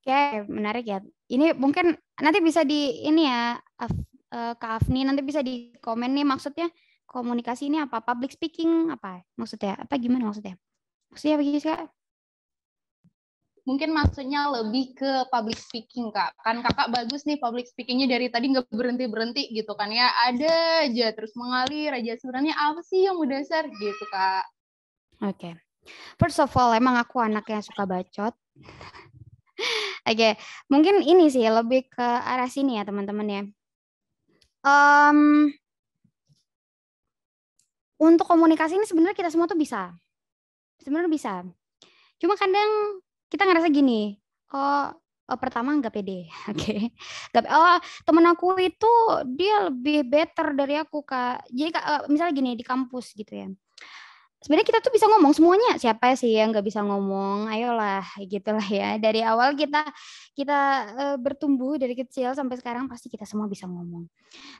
Oke, menarik ya. Ini mungkin nanti bisa di ini ya, Kak Afni nanti bisa di komen nih, maksudnya komunikasi ini apa? Public speaking apa? Maksudnya apa, gimana maksudnya? Maksudnya begini Kak? Mungkin maksudnya lebih ke public speaking Kak. Kan Kakak bagus nih public speakingnya dari tadi nggak berhenti-berhenti gitu kan ya. Ada aja terus mengalir aja. Sebenarnya apa sih yang mendasar gitu Kak? Oke. First of all, emang aku anak yang suka bacot. Oke, mungkin ini sih lebih ke arah sini ya teman-teman ya. Untuk komunikasi ini sebenarnya kita semua tuh bisa. Sebenarnya bisa. Cuma kadang kita ngerasa gini, pertama nggak pede, oke. Temen aku itu dia lebih better dari aku Kak. Jadi misalnya gini di kampus gitu ya. sebenarnya kita tuh bisa ngomong semuanya. Siapa sih yang nggak bisa ngomong? Ayolah, gitulah ya. Dari awal kita kita bertumbuh dari kecil sampai sekarang pasti kita semua bisa ngomong.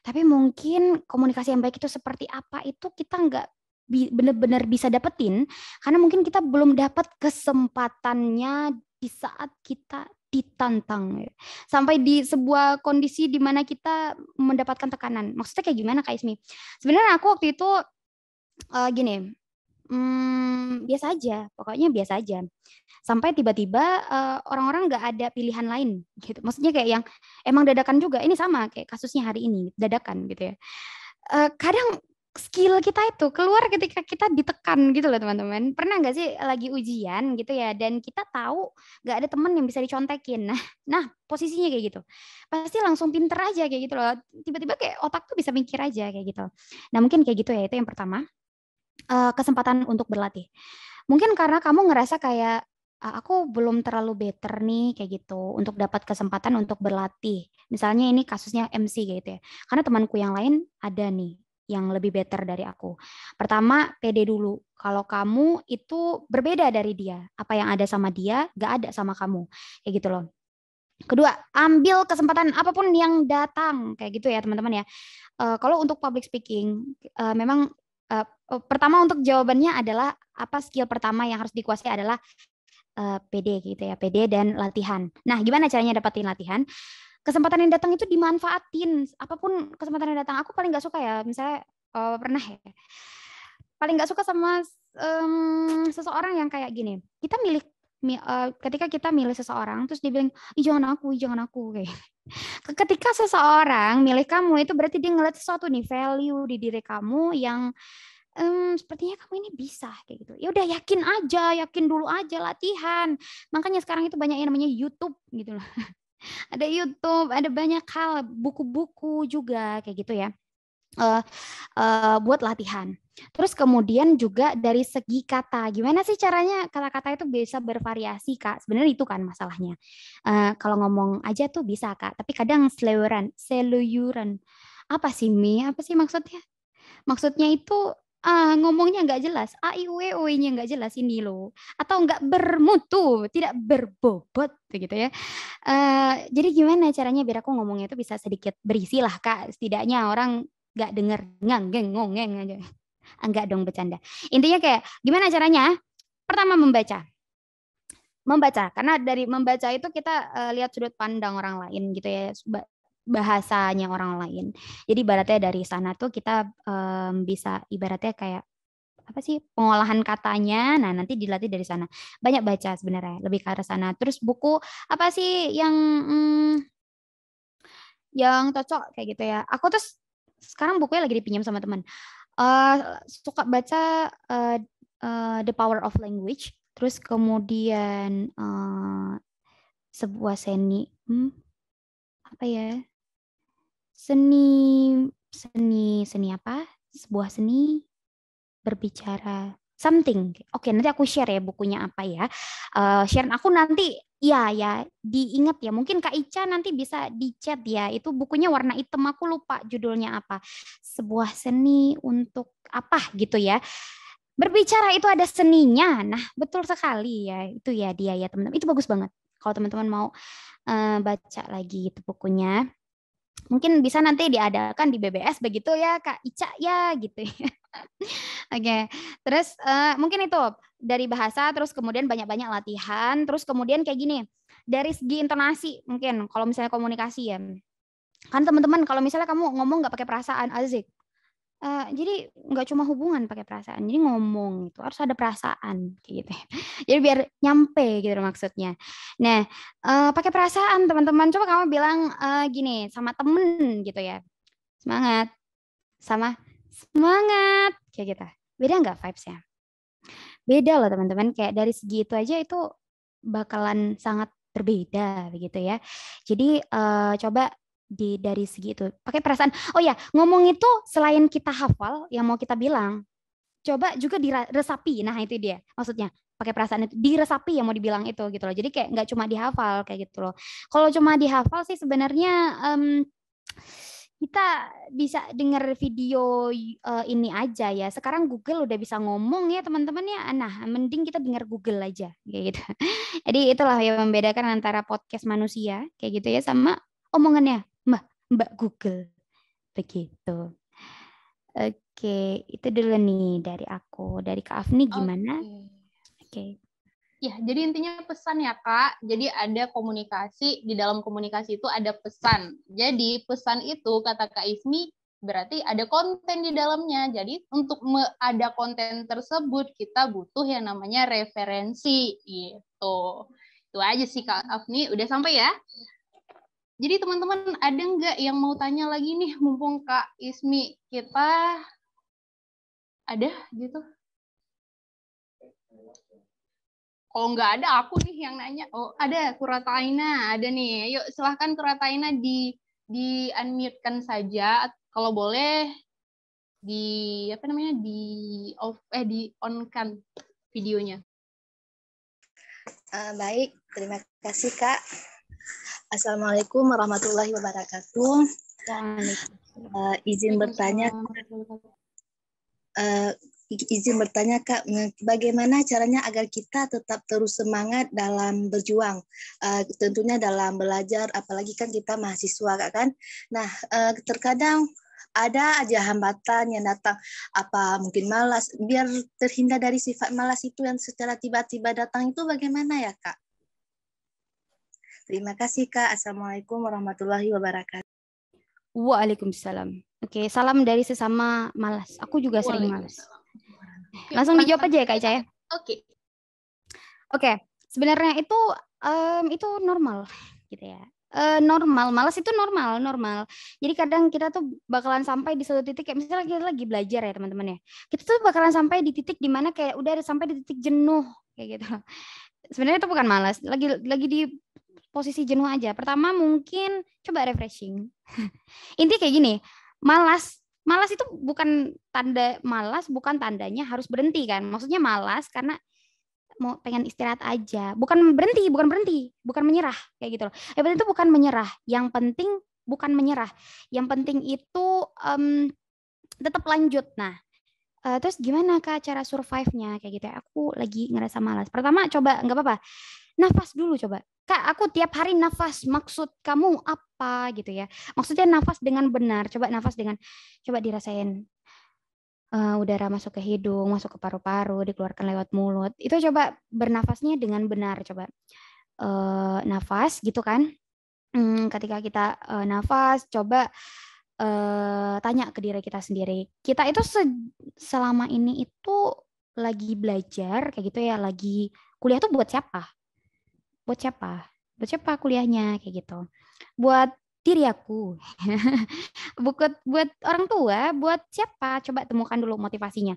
Tapi mungkin komunikasi yang baik itu seperti apa itu kita nggak benar-benar bisa dapetin karena mungkin kita belum dapat kesempatannya di saat kita ditantang sampai di sebuah kondisi di mana kita mendapatkan tekanan. Maksudnya kayak gimana Kak Ismi? Sebenarnya aku waktu itu gini, biasa aja, pokoknya biasa aja. Sampai tiba-tiba orang-orang nggak ada pilihan lain gitu. Maksudnya kayak yang emang dadakan juga. Ini sama kayak kasusnya hari ini, dadakan gitu ya. Kadang skill kita itu keluar ketika kita ditekan gitu loh teman-teman. Pernah nggak sih lagi ujian gitu ya dan kita tahu nggak ada teman yang bisa dicontekin. Nah posisinya kayak gitu. Pasti langsung pinter aja kayak gitu loh. Tiba-tiba kayak otak tuh bisa mikir aja kayak gitu. Nah mungkin kayak gitu ya, itu yang pertama. Kesempatan untuk berlatih. Mungkin karena kamu ngerasa kayak aku belum terlalu better nih kayak gitu untuk dapat kesempatan untuk berlatih. Misalnya ini kasusnya MC gitu ya. Karena temanku yang lain ada nih yang lebih better dari aku. Pertama, pede dulu. Kalau kamu itu berbeda dari dia, apa yang ada sama dia gak ada sama kamu. Kayak gitu loh. Kedua, ambil kesempatan apapun yang datang kayak gitu ya teman-teman ya. Kalau untuk public speaking, memang pertama untuk jawabannya adalah apa skill pertama yang harus dikuasai adalah PD gitu ya, PD dan latihan. Nah, gimana caranya dapetin latihan? Kesempatan yang datang itu dimanfaatin. Apapun kesempatan yang datang, aku paling nggak suka ya, misalnya pernah ya, paling nggak suka sama seseorang yang kayak gini. Kita ketika kita milih seseorang, terus dia bilang, ih jangan aku kayak. Ketika seseorang milih kamu itu berarti dia ngeliat sesuatu nih value di diri kamu yang sepertinya kamu ini bisa kayak gitu. Ya udah yakin dulu aja latihan. Makanya sekarang itu banyak yang namanya YouTube gitu loh. Ada YouTube, ada banyak hal, buku-buku juga kayak gitu ya. Buat latihan. Terus kemudian juga dari segi kata, gimana sih caranya kata-kata itu bisa bervariasi Kak? Sebenarnya itu kan masalahnya. Kalau ngomong aja tuh bisa Kak, tapi kadang seluyuran. Apa sih Mi? Apa sih maksudnya? Maksudnya itu ngomongnya nggak jelas, a i u e o-nya nggak jelas ini loh, atau nggak bermutu, tidak berbobot gitu ya. Jadi gimana caranya biar aku ngomongnya itu bisa sedikit berisi lah Kak, setidaknya orang nggak denger nganggeng ngongeng aja. Enggak dong bercanda. Intinya kayak gimana caranya? Pertama membaca karena dari membaca itu kita lihat sudut pandang orang lain gitu ya, bahasanya orang lain. Jadi ibaratnya dari sana tuh kita bisa ibaratnya kayak apa sih pengolahan katanya. Nah nanti dilatih dari sana. Banyak baca sebenarnya lebih ke arah sana. Terus buku apa sih yang cocok kayak gitu ya. Aku tuh sekarang bukunya lagi dipinjam sama teman. Suka baca The Power of Language. Terus kemudian sebuah seni apa ya? Seni apa? Sebuah seni berbicara something. Oke, nanti aku share ya bukunya apa ya. Share aku nanti ya diingat ya. Mungkin Kak Ica nanti bisa di chat ya. Itu bukunya warna hitam, aku lupa judulnya apa. Sebuah seni untuk apa gitu ya. Berbicara itu ada seninya. Nah, betul sekali ya. Itu ya dia ya, teman-teman. Itu bagus banget. Kalau teman-teman mau baca lagi itu bukunya. Mungkin bisa nanti diadakan di BBS begitu ya Kak Ica ya gitu ya. Oke, terus mungkin itu dari bahasa, terus kemudian banyak-banyak latihan, terus kemudian kayak gini, dari segi intonasi mungkin kalau misalnya komunikasi ya, kan teman-teman kalau misalnya kamu ngomong nggak pakai perasaan Azik, jadi nggak cuma hubungan pakai perasaan, jadi ngomong itu harus ada perasaan gitu, jadi biar nyampe gitu maksudnya. Nah, pakai perasaan teman-teman, coba kamu bilang gini sama temen gitu ya, semangat, sama semangat kayak gitu. Beda nggak vibes-nya? Beda loh teman-teman, kayak dari segi itu aja itu bakalan sangat berbeda begitu ya. Jadi coba dari segi itu pakai perasaan. Oh ya, ngomong itu selain kita hafal yang mau kita bilang, coba juga diresapi. Nah, itu dia maksudnya. Pakai perasaan itu diresapi yang mau dibilang itu gitu loh. Jadi kayak nggak cuma dihafal kayak gitu loh. Kalau cuma dihafal sih sebenarnya kita bisa dengar video ini aja ya. Sekarang Google udah bisa ngomong ya teman-teman ya. Nah, mending kita dengar Google aja kayak gitu. Jadi itulah yang membedakan antara podcast manusia kayak gitu ya sama omongannya Mbak Google. Begitu. Oke, itu dulu nih dari aku. Dari Kak Afni gimana? Oke. Ya, jadi intinya pesan ya, Kak. Jadi ada komunikasi, di dalam komunikasi itu ada pesan. Jadi pesan itu, kata Kak Ismi, berarti ada konten di dalamnya. Jadi untuk ada konten tersebut, kita butuh yang namanya referensi. Gitu. Itu aja sih, Kak Afni. Udah sampai ya? Jadi teman-teman, ada nggak yang mau tanya lagi nih, mumpung Kak Ismi kita ada gitu? Kalau nggak ada, aku nih yang nanya. Oh, ada Kurataina, ada nih. Yuk, silahkan Kurataina di unmute-kan saja. Kalau boleh di apa namanya di on-kan videonya. Baik, terima kasih Kak. Assalamualaikum warahmatullahi wabarakatuh. Izin bertanya Kak, bagaimana caranya agar kita tetap terus semangat dalam berjuang, tentunya dalam belajar, apalagi kan kita mahasiswa Kak kan. Nah, terkadang ada aja hambatan yang datang, apa mungkin malas, biar terhindar dari sifat malas itu yang secara tiba-tiba datang itu bagaimana ya Kak? Terima kasih Kak. Assalamualaikum warahmatullahi wabarakatuh. Waalaikumsalam. Oke, salam dari sesama malas. Aku juga sering malas. Langsung dijawab aja ya Kak Ica ya. Oke. Sebenarnya itu normal gitu ya. Normal, malas itu normal. Jadi kadang kita tuh bakalan sampai di suatu titik kayak misalnya kita lagi belajar ya teman-teman ya. Kita tuh bakalan sampai di titik dimana kayak udah sampai di titik jenuh kayak gitu. Sebenarnya itu bukan malas, lagi di posisi jenuh aja. Pertama mungkin coba refreshing. Intinya kayak gini, malas itu bukan tandanya harus berhenti kan. Maksudnya malas karena mau pengen istirahat aja, bukan menyerah kayak gitu loh. Yang penting itu bukan menyerah, yang penting bukan menyerah, yang penting itu tetap lanjut. Nah, terus gimana Kak cara survive-nya kayak gitu ya? Aku lagi ngerasa malas. Pertama coba nggak apa-apa, nafas dulu coba. Kak, aku tiap hari nafas. Maksud kamu apa gitu ya? Maksudnya nafas dengan benar. Coba dirasain. Udara masuk ke hidung, masuk ke paru-paru, dikeluarkan lewat mulut. Itu coba bernafasnya dengan benar. Coba nafas gitu kan. Ketika kita nafas, coba tanya ke diri kita sendiri. Kita itu selama ini itu lagi belajar kayak gitu ya, lagi kuliah tuh buat siapa? Buat siapa kuliahnya kayak gitu. Buat diri aku. buat orang tua, buat siapa? Coba temukan dulu motivasinya.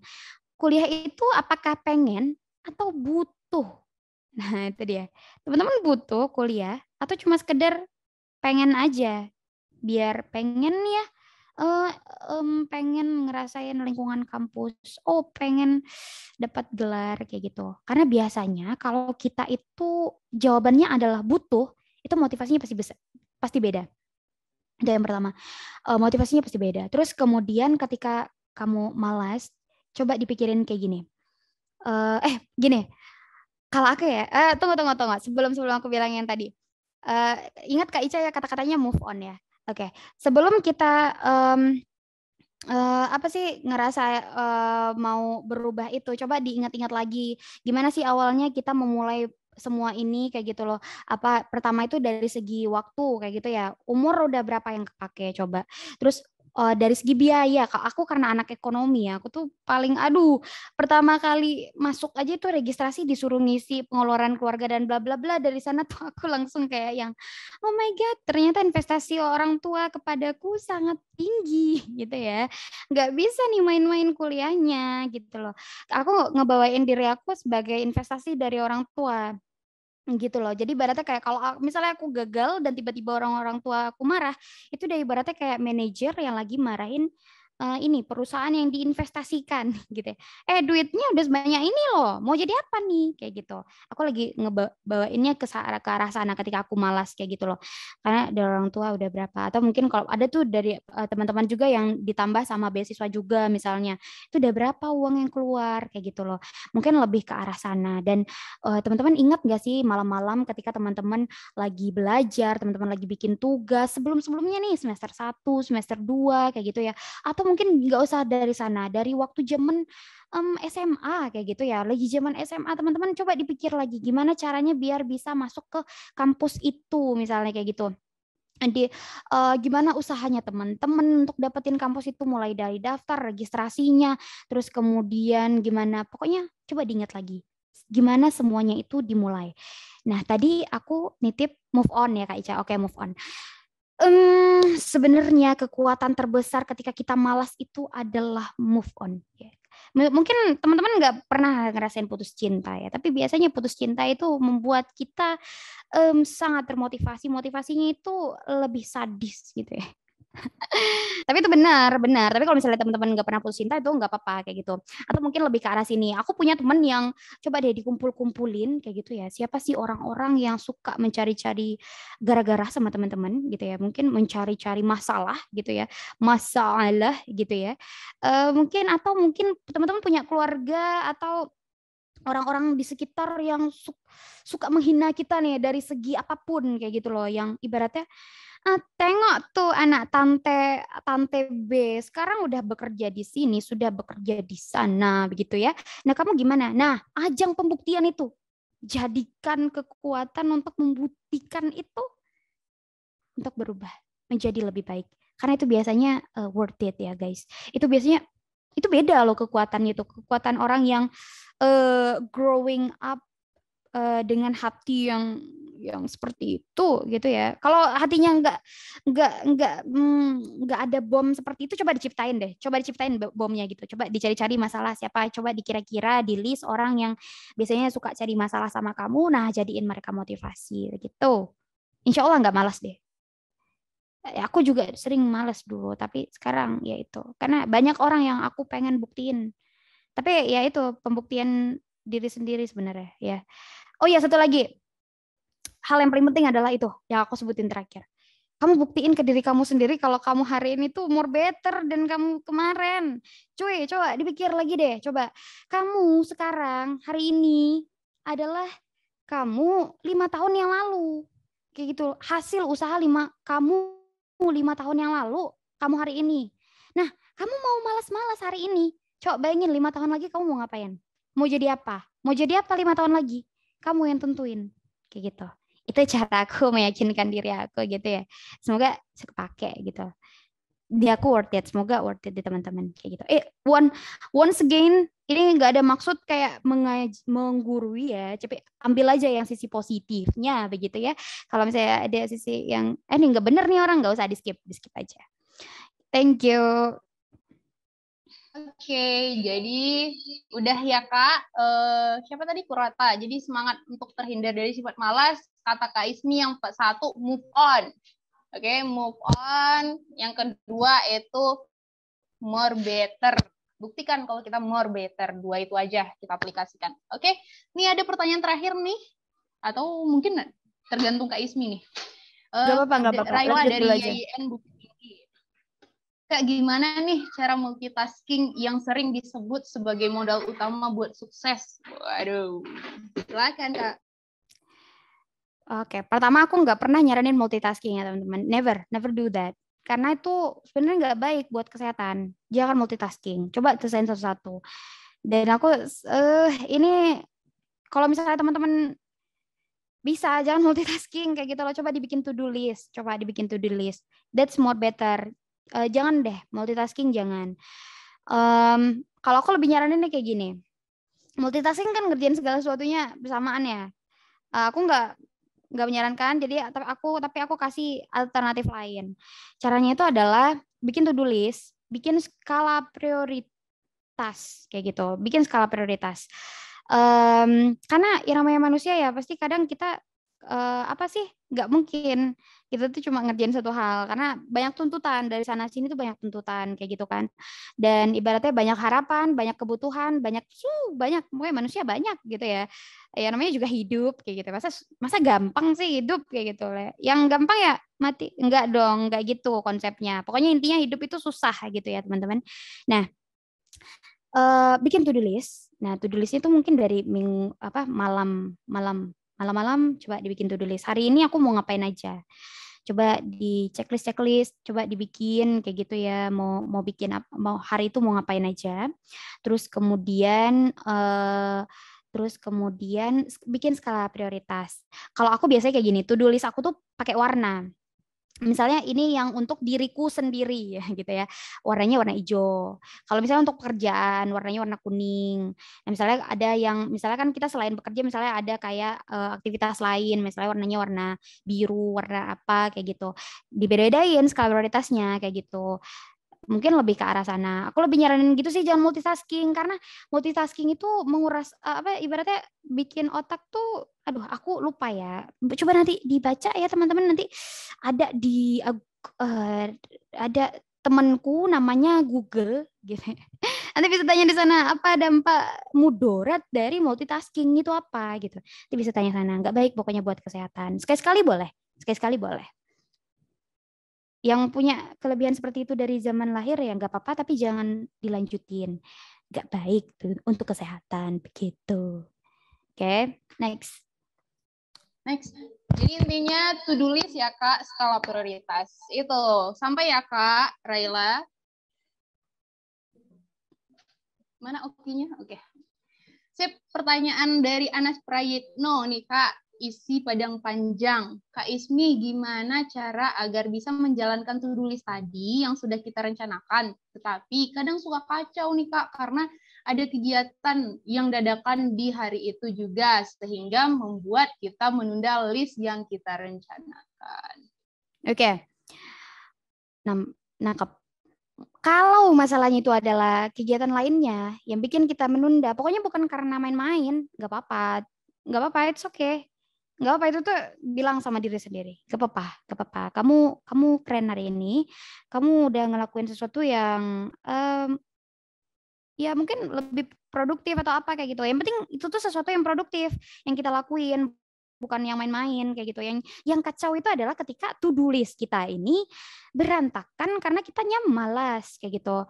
Kuliah itu apakah pengen atau butuh? Nah, itu dia. Teman-teman butuh kuliah atau cuma sekedar pengen aja? Biar pengen ya, pengen ngerasain lingkungan kampus, pengen dapat gelar kayak gitu. Karena biasanya kalau kita itu jawabannya adalah butuh, itu motivasinya pasti beda. Itu yang pertama, motivasinya pasti beda. Terus kemudian ketika kamu malas, coba dipikirin kayak gini. Gini, kalau aku ya, tunggu. Sebelum aku bilang yang tadi, ingat Kak Ica ya kata-katanya move on ya. Oke, sebelum kita apa sih ngerasa mau berubah itu, coba diingat-ingat lagi gimana sih awalnya kita memulai semua ini kayak gitu loh. Apa pertama itu dari segi waktu kayak gitu ya, umur udah berapa yang kepake coba. Terus dari segi biaya, aku karena anak ekonomi ya, aku tuh paling pertama kali masuk aja itu registrasi disuruh ngisi pengeluaran keluarga dan bla bla bla. Dari sana tuh aku langsung kayak yang oh my god, ternyata investasi orang tua kepadaku sangat tinggi gitu ya. Nggak bisa nih main-main kuliahnya gitu loh. Aku ngebawain diri aku sebagai investasi dari orang tua gitu loh. Jadi ibaratnya kayak kalau misalnya aku gagal dan tiba-tiba orang-orang tua aku marah, itu udah ibaratnya kayak manajer yang lagi marahin ini perusahaan yang diinvestasikan gitu ya. Duitnya udah sebanyak ini loh, mau jadi apa nih kayak gitu. Aku lagi ngebawainnya ke arah sana ketika aku malas kayak gitu loh. Karena dari orang tua udah berapa, atau mungkin kalau ada tuh dari teman-teman juga yang ditambah sama beasiswa juga misalnya, itu udah berapa uang yang keluar kayak gitu loh. Mungkin lebih ke arah sana. Dan teman-teman ingat nggak sih malam-malam ketika teman-teman lagi belajar, teman-teman lagi bikin tugas sebelum-sebelumnya nih semester 1, semester 2 kayak gitu ya. Atau mungkin nggak usah dari sana, dari waktu zaman SMA kayak gitu ya. Lagi zaman SMA teman-teman coba dipikir lagi gimana caranya biar bisa masuk ke kampus itu misalnya kayak gitu. Gimana usahanya teman-teman untuk dapetin kampus itu, mulai dari daftar, registrasinya, terus kemudian gimana, pokoknya coba diingat lagi gimana semuanya itu dimulai. Nah tadi aku nitip move on ya Kak Ica. Oke, move on. Sebenarnya kekuatan terbesar ketika kita malas itu adalah move on. Mungkin teman-teman nggak pernah ngerasain putus cinta ya, tapi biasanya putus cinta itu membuat kita sangat termotivasi. Motivasinya itu lebih sadis gitu ya. Tapi itu benar. Tapi kalau misalnya teman-teman nggak pernah putus cinta itu nggak apa-apa kayak gitu. Atau mungkin lebih ke arah sini. Aku punya teman yang coba deh dikumpul-kumpulin kayak gitu ya. Siapa sih orang-orang yang suka mencari-cari gara-gara sama teman-teman gitu ya. Mungkin mencari-cari masalah gitu ya. Masalah gitu ya. Atau mungkin teman-teman punya keluarga atau orang-orang di sekitar yang suka menghina kita nih dari segi apapun kayak gitu loh, yang ibaratnya tengok tuh anak tante B sekarang udah bekerja di sini, sudah bekerja di sana begitu ya. Nah, kamu gimana? Nah, ajang pembuktian itu jadikan kekuatan untuk membuktikan itu untuk berubah menjadi lebih baik. Karena itu biasanya worth it ya, guys. Itu biasanya itu beda loh kekuatannya itu. Kekuatan orang yang growing up dengan hati yang seperti itu gitu ya. Kalau hatinya nggak ada bom seperti itu, coba diciptain deh. Coba diciptain bomnya gitu. Coba dicari-cari masalah siapa. Coba dikira-kira di list orang yang biasanya suka cari masalah sama kamu. Nah, jadiin mereka motivasi gitu. Insya Allah nggak malas deh. Aku juga sering malas dulu, tapi sekarang ya itu. Karena banyak orang yang aku pengen buktiin. Tapi ya itu pembuktian diri sendiri sebenarnya ya. Oh ya, satu lagi. Hal yang paling penting adalah itu yang aku sebutin terakhir. Kamu buktiin ke diri kamu sendiri kalau kamu hari ini tuh more better dan kamu kemarin. Cuy, coba dipikir lagi deh. Coba kamu sekarang hari ini adalah kamu 5 tahun yang lalu. Kayak gitu. Hasil usaha kamu 5 tahun yang lalu, kamu hari ini. Nah, kamu mau malas-malas hari ini. Coba bayangin 5 tahun lagi kamu mau ngapain? Mau jadi apa? Mau jadi apa 5 tahun lagi? Kamu yang tentuin. Kayak gitu. Itu cara aku meyakinkan diri aku gitu ya. Semoga kepake gitu. Di aku worth it, semoga worth it di teman-teman kayak gitu. Once again, ini nggak ada maksud kayak menggurui ya, tapi ambil aja yang sisi positifnya begitu ya. Kalau misalnya ada sisi yang ini nggak bener nih orang, nggak usah di skip aja. Thank you. Oke, jadi udah ya Kak. Siapa tadi? Kurata. Jadi semangat untuk terhindar dari sifat malas. Kata Kak Ismi yang satu, move on. Oke, move on. Yang kedua itu more better. Buktikan kalau kita more better. 2 itu aja kita aplikasikan. Oke, ini ada pertanyaan terakhir nih. Atau mungkin tergantung Kak Ismi nih. Gak apa-apa. Raila dari YIN Bukti. Kak, gimana nih cara multitasking yang sering disebut sebagai modal utama buat sukses? Waduh, silakan Kak. Oke, pertama aku nggak pernah nyaranin multitasking ya teman-teman. Never do that. Karena itu sebenarnya nggak baik buat kesehatan. Jangan multitasking. Coba selesaiin satu-satu. Dan aku ini kalau misalnya teman-teman bisa jangan multitasking kayak gitu loh. Coba dibikin to-do list. That's more better. Jangan deh multitasking, jangan. Kalau aku lebih nyaranin nih kayak gini. Multitasking kan ngerjain segala sesuatunya bersamaan ya. Aku nggak menyarankan, jadi tapi aku kasih alternatif lain. Caranya itu adalah bikin to-do list, bikin skala prioritas kayak gitu, bikin skala prioritas. Karena yang namanya manusia ya pasti kadang kita apa sih, nggak mungkin kita tuh cuma ngerjain satu hal, karena banyak tuntutan dari sana sini tuh, banyak tuntutan kayak gitu kan, dan ibaratnya banyak harapan, banyak kebutuhan, banyak pokoknya manusia banyak gitu ya, ya namanya juga hidup kayak gitu, masa gampang sih hidup kayak gitu, yang gampang ya mati, enggak dong, enggak gitu konsepnya, pokoknya intinya hidup itu susah gitu ya teman-teman. Nah, bikin to do list. Nah, to do list itu mungkin dari malam-malam coba dibikin to do list. Hari ini aku mau ngapain aja. Coba di checklist, coba dibikin kayak gitu ya. Mau bikin apa? Mau hari itu mau ngapain aja. Terus kemudian bikin skala prioritas. Kalau aku biasanya kayak gini, to do list aku tuh pakai warna. Misalnya ini yang untuk diriku sendiri ya gitu ya, warnanya warna hijau. Kalau misalnya untuk pekerjaan warnanya warna kuning. Nah, misalnya ada yang misalnya kan kita selain bekerja misalnya ada kayak aktivitas lain, misalnya warnanya warna biru, warna apa kayak gitu. Dibedain skala prioritasnya kayak gitu. Mungkin lebih ke arah sana. Aku lebih nyaranin gitu sih, jangan multitasking, karena multitasking itu menguras ibaratnya bikin otak tuh, aduh aku lupa ya. Coba nanti dibaca ya teman-teman, nanti ada ada temanku namanya Google gitu. Nanti bisa tanya di sana apa dampak mudarat dari multitasking itu apa gitu. Nanti bisa tanya sana. Nggak baik pokoknya buat kesehatan. Sekali-sekali boleh. Sekali-sekali boleh. Yang punya kelebihan seperti itu dari zaman lahir ya nggak apa-apa, tapi jangan dilanjutin, nggak baik tuh untuk kesehatan begitu. Oke, next. Jadi intinya to do list ya Kak, skala prioritas itu sampai ya Kak Raila. Mana oke-nya? Oke. Sip, pertanyaan dari Anas Prayitno nih Kak. Isi padang panjang. Kak Ismi, gimana cara agar bisa menjalankan to-do list tadi yang sudah kita rencanakan? Tetapi kadang suka kacau nih Kak, karena ada kegiatan yang dadakan di hari itu juga, sehingga membuat kita menunda list yang kita rencanakan. Oke. Nangkep. Kalau masalahnya itu adalah kegiatan lainnya yang bikin kita menunda, pokoknya bukan karena main-main, nggak apa-apa. Nggak apa-apa, it's okay. Nggak apa, itu tuh bilang sama diri sendiri, gak apa-apa, kamu keren hari ini, kamu udah ngelakuin sesuatu yang ya mungkin lebih produktif atau apa kayak gitu, yang penting itu tuh sesuatu yang produktif yang kita lakuin, bukan yang main-main kayak gitu. Yang kacau itu adalah ketika to do list kita ini berantakan karena kitanya malas kayak gitu.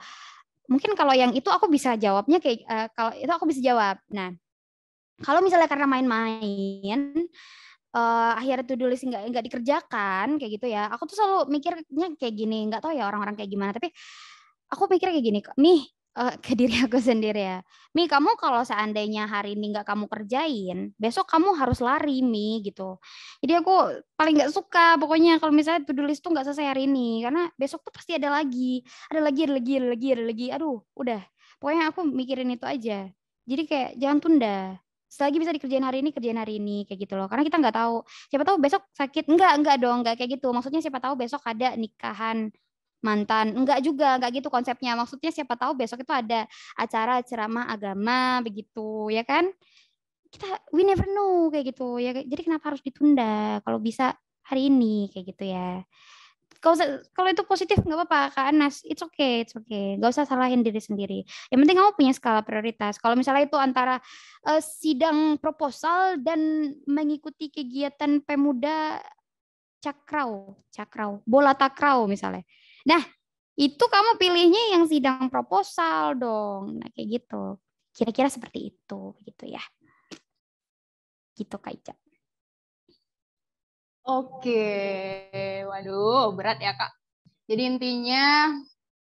Mungkin kalau yang itu aku bisa jawabnya kayak kalau itu aku bisa jawab. Nah, kalau misalnya karena main-main akhirnya to do list nggak dikerjakan kayak gitu ya, aku tuh selalu mikirnya kayak gini, nggak tahu ya orang-orang kayak gimana, tapi aku mikir kayak gini, nih ke diri aku sendiri ya, Mi, kamu kalau seandainya hari ini nggak kamu kerjain, besok kamu harus lari, Mi, gitu. Jadi aku paling nggak suka pokoknya kalau misalnya to do list tuh nggak selesai hari ini, karena besok tuh pasti ada lagi, aduh, udah, pokoknya aku mikirin itu aja. Jadi kayak jangan tunda. Selagi bisa dikerjain hari ini, kerjain hari ini kayak gitu loh. Karena kita nggak tahu, siapa tahu besok sakit. Enggak dong, enggak kayak gitu. Maksudnya siapa tahu besok ada nikahan mantan. Enggak juga, enggak gitu konsepnya. Maksudnya siapa tahu besok itu ada acara ceramah agama begitu, ya kan? We never know kayak gitu ya. Jadi kenapa harus ditunda kalau bisa hari ini kayak gitu ya. Kalau itu positif nggak apa-apa Kak Anas, it's okay, nggak usah salahin diri sendiri. Yang penting kamu punya skala prioritas. Kalau misalnya itu antara sidang proposal dan mengikuti kegiatan pemuda cakrau, bola takraw misalnya. Nah, itu kamu pilihnya yang sidang proposal dong. Nah, kayak gitu. Kira-kira seperti itu, gitu ya. Gitu Kak Ica. Oke, waduh berat ya Kak. Jadi intinya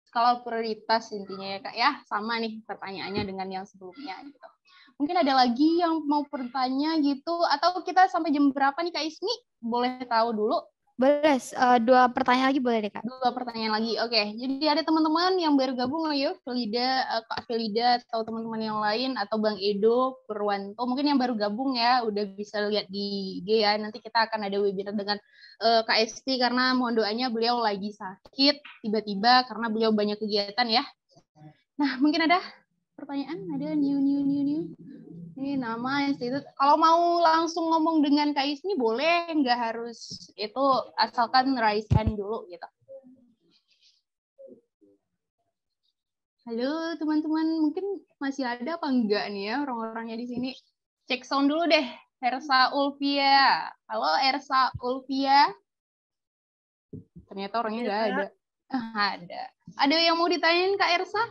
skala prioritas intinya ya Kak ya, sama nih pertanyaannya dengan yang sebelumnya gitu. Mungkin ada lagi yang mau bertanya gitu, atau kita sampai jam berapa nih Kak Ismi? Boleh tahu dulu? Boleh, 2 pertanyaan lagi boleh deh Kak. 2 pertanyaan lagi, oke. Jadi ada teman-teman yang baru gabung, ayo Kak Felida atau teman-teman yang lain, atau Bang Edo, Purwanto, mungkin yang baru gabung ya, udah bisa lihat di IG ya, nanti kita akan ada webinar dengan Kak Esti, karena mohon doanya beliau lagi sakit, tiba-tiba karena beliau banyak kegiatan ya. Nah, mungkin ada pertanyaan? Ada new. Ini nama institut. Kalau mau langsung ngomong dengan Kak Ismi boleh, nggak harus itu, asalkan raise hand dulu gitu. Halo teman-teman, mungkin masih ada apa enggak nih ya orang-orangnya di sini? Cek sound dulu deh. Ersa Ulfia. Halo Ersa Ulfia. Ternyata orangnya nggak ada. Ada. Ada yang mau ditanyain Kak Ersa?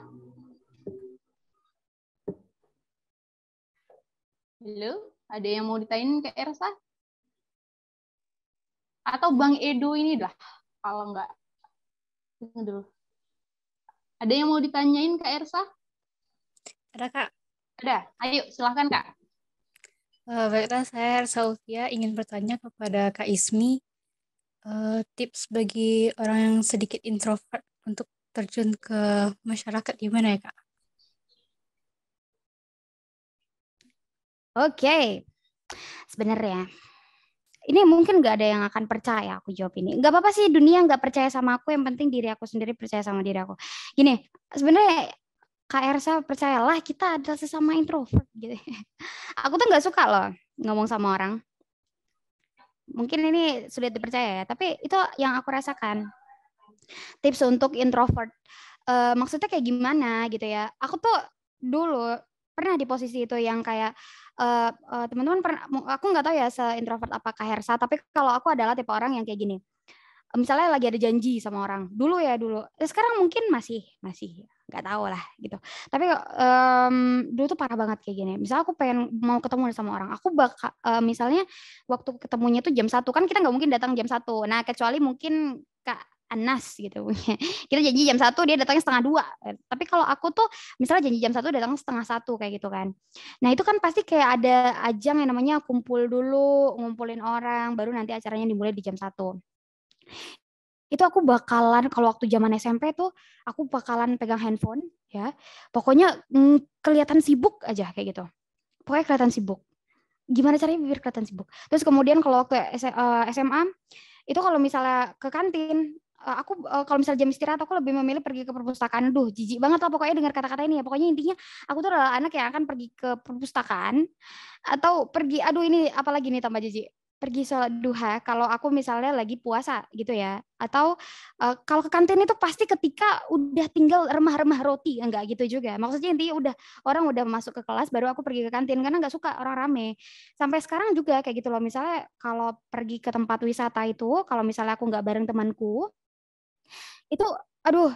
Halo, ada yang mau ditanyain ke Ersa? Atau Bang Edo ini dah, kalau enggak. Tunggu dulu. Ada yang mau ditanyain ke Ersa? Ada, Kak. Ada, ayo silahkan Kak. Baiklah, saya Ersa Ulfia ingin bertanya kepada Kak Ismi, tips bagi orang yang sedikit introvert untuk terjun ke masyarakat gimana ya, Kak? Oke. Sebenarnya ini mungkin nggak ada yang akan percaya aku jawab ini. Nggak apa-apa sih dunia nggak percaya sama aku, yang penting diri aku sendiri percaya sama diri aku. Gini, sebenarnya Kak Ersa percayalah kita adalah sesama introvert gitu. Aku tuh nggak suka loh ngomong sama orang. Mungkin ini sulit dipercaya ya, tapi itu yang aku rasakan. Tips untuk introvert. Maksudnya kayak gimana gitu ya. Aku tuh dulu pernah di posisi itu yang kayak teman-teman pernah, aku nggak tahu ya se-introvert apa Kak Hersa, tapi kalau aku adalah tipe orang yang kayak gini. Misalnya lagi ada janji sama orang dulu. Sekarang mungkin masih nggak tahu lah gitu. Tapi dulu tuh parah banget kayak gini. Misalnya aku pengen mau ketemu sama orang, aku bakal misalnya waktu ketemunya tuh jam 1, kan kita nggak mungkin datang jam 1. Nah, kecuali mungkin Kak Anas gitu. Kita janji jam 1, dia datangnya setengah 2. Tapi kalau aku tuh misalnya janji jam 1, datang setengah 1 kayak gitu kan. Nah, itu kan pasti kayak ada ajang yang namanya kumpul dulu, ngumpulin orang, baru nanti acaranya dimulai di jam 1. Itu aku bakalan, kalau waktu zaman SMP tuh aku bakalan pegang handphone ya. Pokoknya kelihatan sibuk aja kayak gitu. Pokoknya kelihatan sibuk. Gimana caranya biar kelihatan sibuk. Terus kemudian kalau waktu SMA itu kalau misalnya ke kantin, aku kalau misalnya jam istirahat aku lebih memilih pergi ke perpustakaan. Duh, jijik banget lah pokoknya dengar kata-kata ini ya. Pokoknya intinya aku tuh adalah anak yang akan pergi ke perpustakaan atau pergi, aduh ini apalagi nih tambah jijik, pergi sholat duha kalau aku misalnya lagi puasa gitu ya. Atau kalau ke kantin itu pasti ketika udah tinggal remah-remah roti, enggak gitu juga. Maksudnya intinya udah orang udah masuk ke kelas baru aku pergi ke kantin karena nggak suka orang rame. Sampai sekarang juga kayak gitu loh. Misalnya kalau pergi ke tempat wisata itu, kalau misalnya aku nggak bareng temanku, itu aduh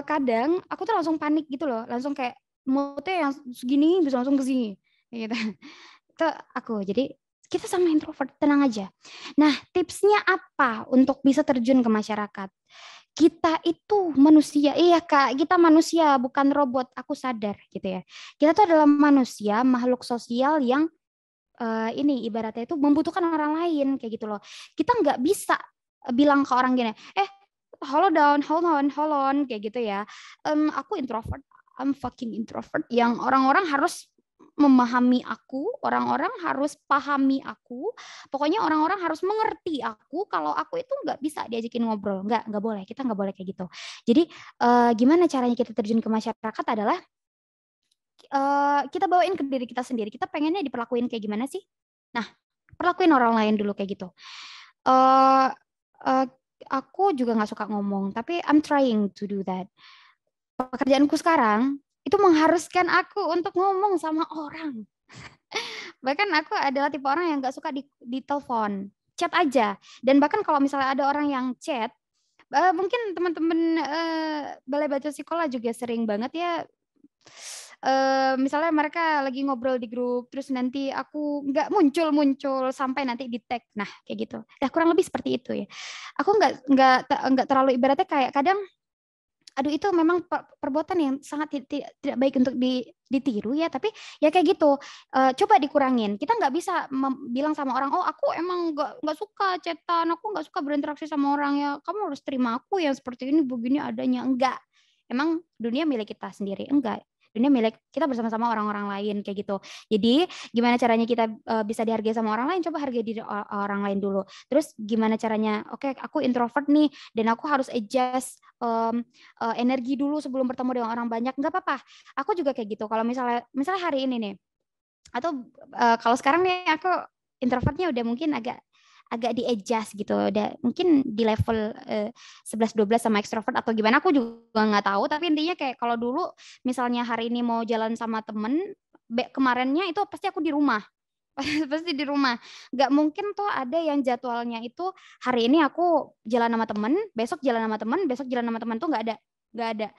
kadang aku tuh langsung panik gitu loh. Langsung kayak moodnya yang segini bisa langsung ke sini gitu. Itu aku. Jadi kita sama introvert, tenang aja. Nah, tipsnya apa untuk bisa terjun ke masyarakat? Kita itu manusia, iya Kak, kita manusia bukan robot, aku sadar gitu ya. Kita tuh adalah manusia, makhluk sosial yang ini ibaratnya itu membutuhkan orang lain kayak gitu loh. Kita nggak bisa bilang ke orang gini, hold on, kayak gitu ya. Aku introvert, I'm fucking introvert. Yang orang-orang harus memahami aku, orang-orang harus pahami aku, pokoknya orang-orang harus mengerti aku kalau aku itu nggak bisa diajakin ngobrol, nggak boleh, kita nggak boleh kayak gitu. Jadi gimana caranya kita terjun ke masyarakat adalah kita bawain ke diri kita sendiri, kita pengennya diperlakuin kayak gimana sih? Nah, perlakuin orang lain dulu kayak gitu. Aku juga nggak suka ngomong, tapi I'm trying to do that. Pekerjaanku sekarang itu mengharuskan aku untuk ngomong sama orang. Bahkan aku adalah tipe orang yang nggak suka di telepon, chat aja. Dan bahkan kalau misalnya ada orang yang chat, mungkin teman-teman balai baca sekolah juga sering banget ya. Misalnya mereka lagi ngobrol di grup, terus nanti aku nggak muncul sampai nanti di tag, nah kayak gitu. Ya kurang lebih seperti itu ya. Aku nggak terlalu ibaratnya kayak kadang. Aduh itu memang perbuatan yang sangat tidak baik untuk ditiru ya, tapi ya kayak gitu. Coba dikurangin. Kita nggak bisa bilang sama orang, oh aku emang nggak suka chatan, aku nggak suka berinteraksi sama orang ya. Kamu harus terima aku yang seperti ini begini adanya. Enggak. Emang dunia milik kita sendiri. Enggak. dunia milik kita bersama-sama orang-orang lain kayak gitu. Jadi gimana caranya kita bisa dihargai sama orang lain, coba hargai diri orang lain dulu. Terus gimana caranya, oke, aku introvert nih dan aku harus adjust energi dulu sebelum bertemu dengan orang banyak. Nggak apa-apa, aku juga kayak gitu. Kalau misalnya hari ini nih, atau kalau sekarang nih aku introvertnya udah mungkin agak di adjust gitu, udah mungkin di level 11-12 sama ekstrovert atau gimana, aku juga nggak tahu. Tapi intinya kayak kalau dulu misalnya hari ini mau jalan sama temen, kemarinnya itu pasti aku di rumah. Pasti di rumah. Nggak mungkin tuh ada yang jadwalnya itu hari ini aku jalan sama temen, besok jalan sama temen, besok jalan sama temen, tuh nggak ada.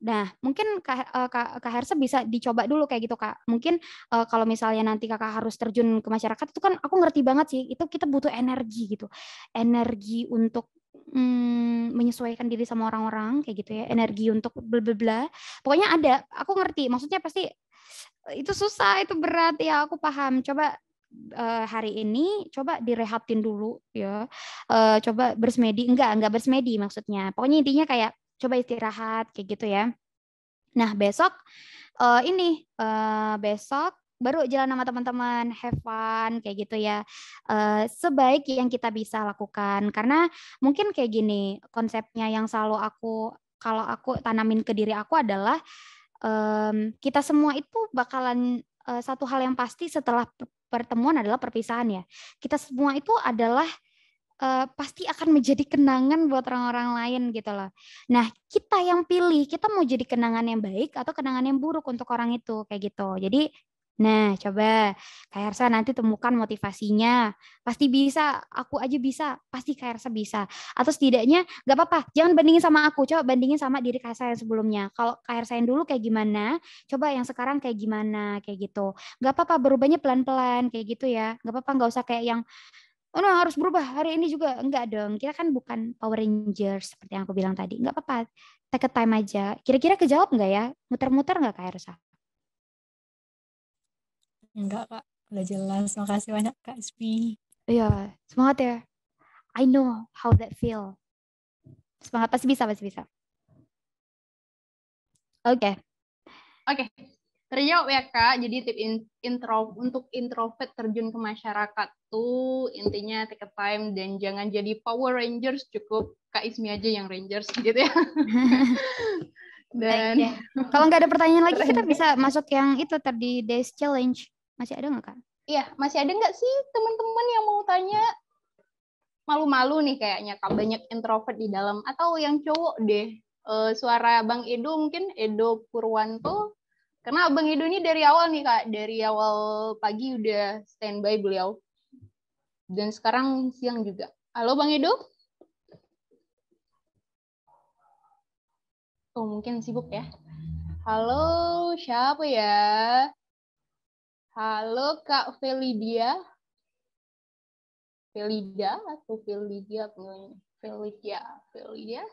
Nah, mungkin Kak Hersa bisa dicoba dulu kayak gitu, Kak. Mungkin kalau misalnya nanti Kakak harus terjun ke masyarakat, itu kan aku ngerti banget sih, itu kita butuh energi gitu. Energi untuk menyesuaikan diri sama orang-orang kayak gitu ya, energi untuk bla bla bla. Pokoknya ada, aku ngerti. Maksudnya pasti itu susah, itu berat ya, aku paham. Coba hari ini coba direhatin dulu ya. Coba bersemedi, enggak bersemedi maksudnya. Pokoknya intinya kayak coba istirahat kayak gitu ya. Nah, besok besok baru jalan sama teman-teman, have fun kayak gitu ya. Sebaik yang kita bisa lakukan, karena mungkin kayak gini konsepnya yang selalu kalau aku tanamin ke diri aku adalah kita semua itu bakalan satu hal yang pasti setelah pertemuan adalah perpisahan ya. Kita semua itu adalah pasti akan menjadi kenangan buat orang-orang lain gitu loh. Nah, kita yang pilih, kita mau jadi kenangan yang baik atau kenangan yang buruk untuk orang itu kayak gitu. Jadi, nah coba Kak Hersa nanti temukan motivasinya. Pasti bisa, aku aja bisa, pasti Kak Hersa bisa. Atau setidaknya nggak apa-apa, jangan bandingin sama aku, coba bandingin sama diri Kak Hersa yang sebelumnya. Kalau Kak Hersa yang dulu kayak gimana, coba yang sekarang kayak gimana, kayak gitu. Nggak apa-apa, berubahnya pelan-pelan kayak gitu ya. Nggak apa-apa, nggak usah kayak yang oh no, harus berubah hari ini juga. Enggak dong, kita kan bukan Power Rangers seperti yang aku bilang tadi. Enggak apa-apa, take a time aja. Kira-kira kejawab enggak ya? Muter-muter enggak Kak Ersa? Enggak, Kak. Udah jelas. Makasih banyak, Kak Ismi. Iya, semangat ya. I know how that feel. Semangat, pasti bisa, pasti bisa. Oke. Oke. Terjawab ya Kak, jadi tip untuk introvert terjun ke masyarakat tuh intinya take a time dan jangan jadi Power Rangers, cukup Kak Ismi aja yang Rangers gitu ya. Dan kalau nggak ada pertanyaan lagi kita bisa masuk yang itu tadi Days Challenge. Masih ada nggak Kak? Iya, masih ada nggak sih teman-teman yang mau tanya? Malu-malu nih kayaknya Kak, banyak introvert di dalam, atau yang cowok deh. Suara Bang Edo mungkin, Edo Purwanto. Karena Abang Edo ini dari awal nih Kak, dari awal pagi udah standby beliau. Dan sekarang siang juga. Halo Bang Edo? Oh mungkin sibuk ya. Halo, siapa ya? Halo Kak Felidia? Felida atau Felidia? Felidia?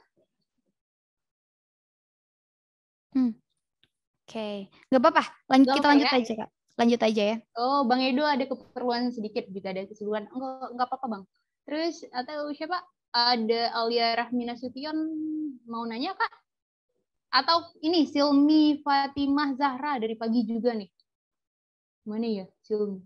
Oke, nggak apa-apa. Kita lanjut aja Kak. Lanjut aja ya. Oh, Bang Edo ada keperluan sedikit juga, ada keseluruhan. Enggak apa-apa Bang. Terus atau siapa? Ada Alia Rahmina Sution mau nanya Kak? Atau ini Silmi Fatimah Zahra dari pagi juga nih. Mana ya Silmi?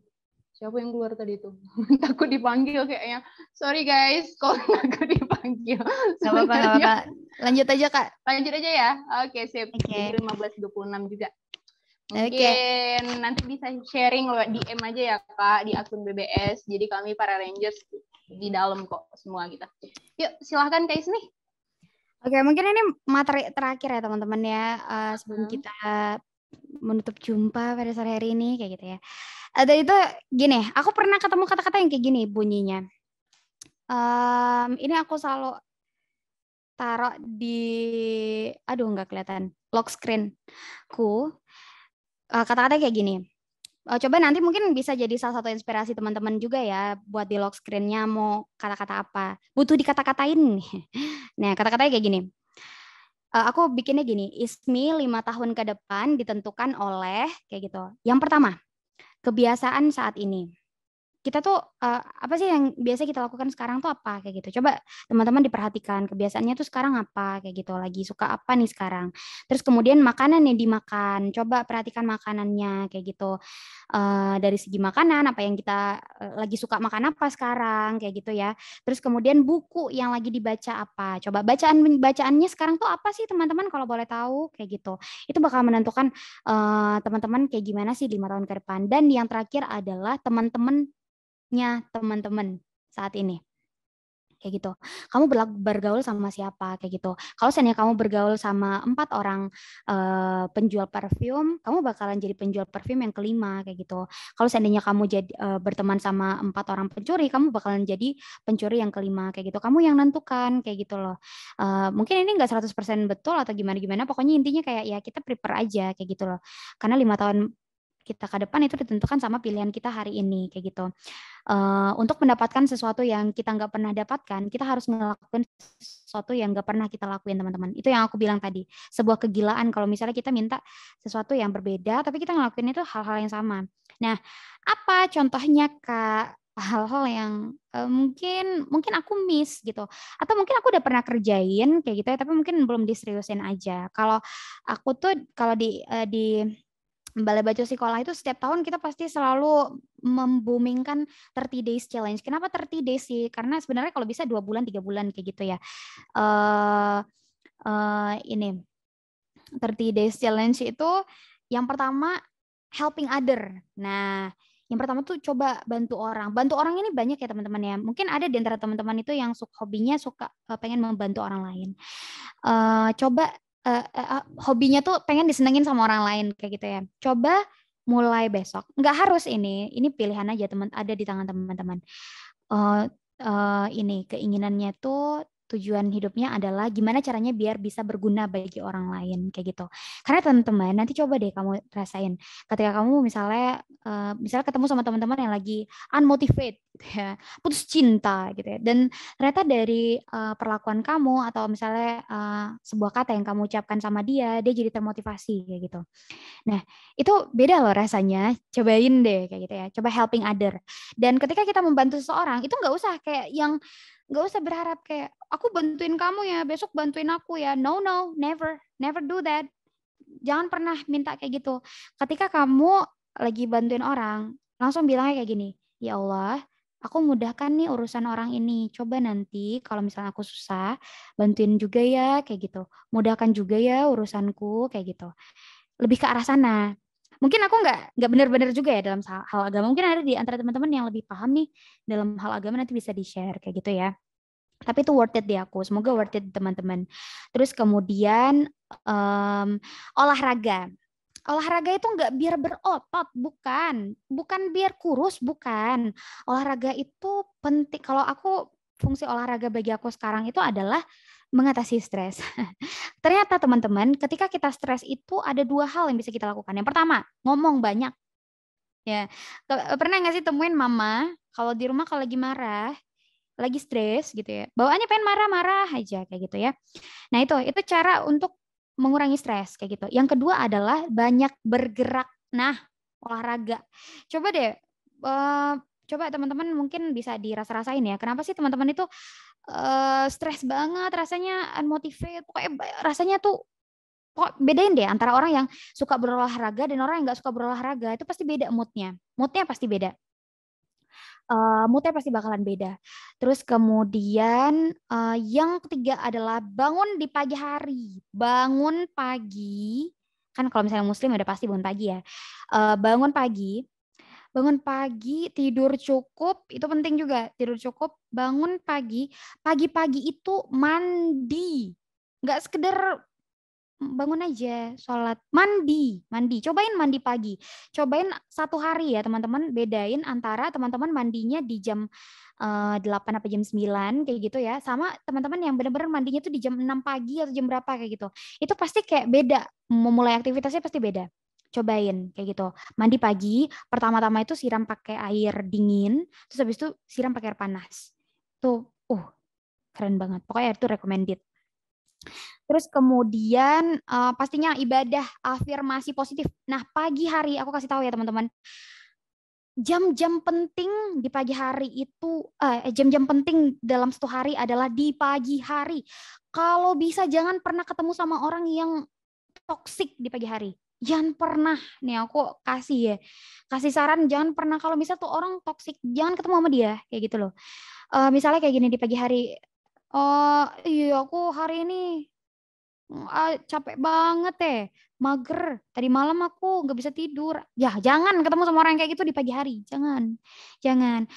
Siapa yang keluar tadi tuh? Takut dipanggil kayaknya. Sorry guys, kalau takut dipanggil. Gak apa-apa. Lanjut aja Kak. Lanjut aja ya. Oke, sip. Okay. 15.26 juga. Mungkin nanti bisa sharing lewat DM aja ya Kak di akun BBS. Jadi kami para Rangers di dalam kok semua kita. Yuk, silahkan Kak Ismi. Oke, mungkin ini materi terakhir ya teman-teman ya. Sebelum kita menutup jumpa pada sore hari ini kayak gitu ya. Ada itu gini, aku pernah ketemu kata-kata yang kayak gini bunyinya. Ini aku selalu taruh di, nggak kelihatan, lock screen-ku. Kata-kata kayak gini. Coba nanti mungkin bisa jadi salah satu inspirasi teman-teman juga ya buat di lock screen-nya mau kata-kata apa. Butuh dikata-katain. Nah, kata-katanya kayak gini. Aku bikinnya gini, Ismi 5 tahun ke depan ditentukan oleh kayak gitu. Yang pertama, kebiasaan saat ini. Kita tuh apa sih yang biasa kita lakukan sekarang tuh apa kayak gitu. Coba teman-teman diperhatikan kebiasaannya tuh sekarang apa kayak gitu. Lagi suka apa nih sekarang. Terus kemudian makanan yang dimakan. Coba perhatikan makanannya kayak gitu. Dari segi makanan apa yang kita lagi suka makan apa sekarang kayak gitu ya. Terus kemudian buku yang lagi dibaca apa. Coba bacaannya sekarang tuh apa sih teman-teman kalau boleh tahu kayak gitu. Itu bakal menentukan teman-teman kayak gimana sih 5 tahun ke depan. Dan yang terakhir adalah teman-teman saat ini kayak gitu. Kamu bergaul sama siapa kayak gitu. Kalau seandainya kamu bergaul sama 4 orang penjual parfum, kamu bakalan jadi penjual parfum yang kelima kayak gitu. Kalau seandainya kamu jadi berteman sama 4 orang pencuri, kamu bakalan jadi pencuri yang kelima kayak gitu. Kamu yang nentukan kayak gitu loh. Mungkin ini nggak 100% betul atau gimana-gimana. Pokoknya intinya kayak ya kita prepare aja kayak gitu loh. Karena 5 tahun kita ke depan itu ditentukan sama pilihan kita hari ini kayak gitu. Untuk mendapatkan sesuatu yang kita nggak pernah dapatkan, kita harus ngelakuin sesuatu yang nggak pernah kita lakuin, teman-teman. Itu yang aku bilang tadi, sebuah kegilaan kalau misalnya kita minta sesuatu yang berbeda, tapi kita ngelakuin itu hal-hal yang sama. Nah, apa contohnya, Kak? Hal-hal yang mungkin aku miss gitu, atau mungkin aku udah pernah kerjain kayak gitu ya, tapi mungkin belum diseriusin aja. Kalau aku tuh kalau di Balai Baca Sekolah itu setiap tahun kita pasti selalu membumingkan 30 days challenge. Kenapa 30 days sih? Karena sebenarnya kalau bisa 2 bulan, 3 bulan kayak gitu ya. Ini 30 days challenge itu yang pertama helping other. Nah, yang pertama tuh coba bantu orang. Bantu orang ini banyak ya teman-teman ya. Mungkin ada di antara teman-teman itu yang hobinya suka pengen membantu orang lain. Coba hobinya tuh pengen disenengin sama orang lain kayak gitu ya. Coba mulai besok. Nggak harus ini pilihan aja teman, ada di tangan teman-teman. Ini keinginannya tuh tujuan hidupnya adalah gimana caranya biar bisa berguna bagi orang lain kayak gitu. Karena teman-teman nanti coba deh kamu rasain ketika kamu misalnya ketemu sama teman-teman yang lagi unmotivated gitu ya, putus cinta gitu ya, dan ternyata dari perlakuan kamu atau misalnya sebuah kata yang kamu ucapkan sama dia jadi termotivasi kayak gitu. Nah, itu beda loh rasanya. Cobain deh kayak gitu ya. Coba helping other. Dan ketika kita membantu seseorang, itu nggak usah berharap kayak aku bantuin kamu ya, besok bantuin aku ya. No, never do that. Jangan pernah minta kayak gitu. Ketika kamu lagi bantuin orang, langsung bilangnya kayak gini, ya Allah, aku mudahkan nih urusan orang ini. Coba nanti kalau misalnya aku susah, bantuin juga ya kayak gitu. Mudahkan juga ya urusanku kayak gitu. Lebih ke arah sana. Mungkin aku nggak benar-benar juga ya dalam hal agama. Mungkin ada di antara teman-teman yang lebih paham nih dalam hal agama, nanti bisa di-share kayak gitu ya. Tapi itu worth it di aku. Semoga worth it teman-teman. Terus kemudian olahraga. Olahraga itu nggak biar berotot, bukan biar kurus, bukan. Olahraga itu penting. Kalau aku fungsi olahraga bagi aku sekarang itu adalah mengatasi stres. Ternyata teman-teman, ketika kita stres itu ada 2 hal yang bisa kita lakukan. Yang pertama, ngomong banyak. Ya, pernah nggak sih temuin mama kalau di rumah kalau lagi marah, lagi stres gitu ya, bawaannya pengen marah-marah aja kayak gitu ya. Nah itu cara untuk mengurangi stres kayak gitu. Yang kedua adalah banyak bergerak. Nah, olahraga. Coba deh, coba teman-teman mungkin bisa dirasa-rasain ya. Kenapa sih teman-teman itu stres banget, rasanya unmotivated, pokoknya rasanya tuh bedain deh antara orang yang suka berolahraga dan orang yang nggak suka berolahraga. Itu pasti beda moodnya pasti beda. Moodnya pasti bakalan beda. Terus kemudian yang ketiga adalah bangun di pagi hari. Bangun pagi, kan kalau misalnya muslim udah pasti bangun pagi ya. Bangun pagi, tidur cukup, itu penting juga. Tidur cukup, bangun pagi-pagi itu mandi. Nggak sekedar bangun aja, sholat, mandi. Cobain mandi pagi. Cobain 1 hari ya teman-teman, bedain antara teman-teman mandinya di jam 8 apa jam 9 kayak gitu ya, sama teman-teman yang benar-benar mandinya tuh di jam 6 pagi atau jam berapa kayak gitu. Itu pasti kayak beda, memulai aktivitasnya pasti beda. Cobain kayak gitu. Mandi pagi, pertama-tama itu siram pakai air dingin, terus habis itu siram pakai air panas. Tuh, keren banget. Pokoknya itu recommended. Terus kemudian pastinya ibadah, afirmasi positif. Nah, pagi hari aku kasih tahu ya teman-teman. jam-jam penting di pagi hari itu, jam-jam penting dalam satu hari adalah di pagi hari. Kalau bisa jangan pernah ketemu sama orang yang toksik di pagi hari. Jangan pernah, nih aku kasih saran, jangan pernah kalau misal tuh orang toksik, jangan ketemu sama dia, kayak gitu loh. Misalnya kayak gini di pagi hari, iya aku hari ini capek banget mager. Tadi malam aku nggak bisa tidur. Ya jangan ketemu sama orang yang kayak gitu di pagi hari, jangan.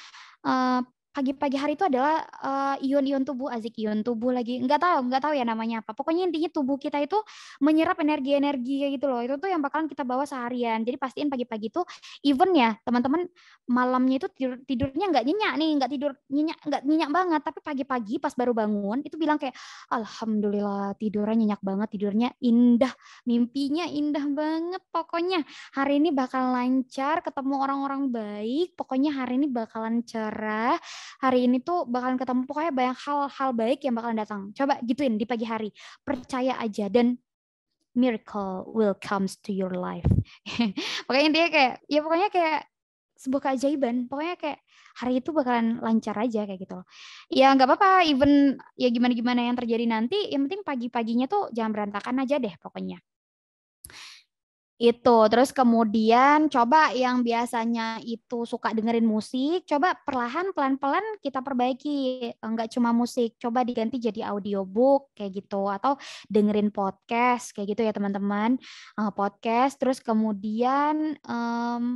Eh, Pagi-pagi hari itu adalah ion-ion tubuh, azik ion tubuh lagi, nggak tahu ya namanya apa. Pokoknya intinya tubuh kita itu menyerap energi-energi kayak gitu loh. Itu tuh yang bakalan kita bawa seharian. Jadi pastiin pagi-pagi itu, even ya teman-teman, malamnya itu tidurnya nggak nyenyak nih, nggak nyenyak banget. Tapi pagi-pagi pas baru bangun itu bilang kayak, alhamdulillah tidurnya nyenyak banget, tidurnya indah, mimpinya indah banget. Pokoknya hari ini bakal lancar, ketemu orang-orang baik. Pokoknya hari ini bakalan cerah. Hari ini tuh bakalan ketemu pokoknya banyak hal-hal baik yang bakalan datang. Coba gituin di pagi hari. Percaya aja dan miracle will comes to your life. Pokoknya intinya kayak, ya pokoknya kayak sebuah keajaiban. Pokoknya kayak hari itu bakalan lancar aja kayak gitu loh. Ya nggak apa-apa, even ya gimana-gimana yang terjadi nanti, yang penting pagi-paginya tuh jangan berantakan aja deh pokoknya. Itu, terus kemudian coba yang biasanya itu suka dengerin musik, coba perlahan pelan-pelan kita perbaiki. Enggak cuma musik, coba diganti jadi audiobook kayak gitu atau dengerin podcast kayak gitu ya teman-teman. Podcast, terus kemudian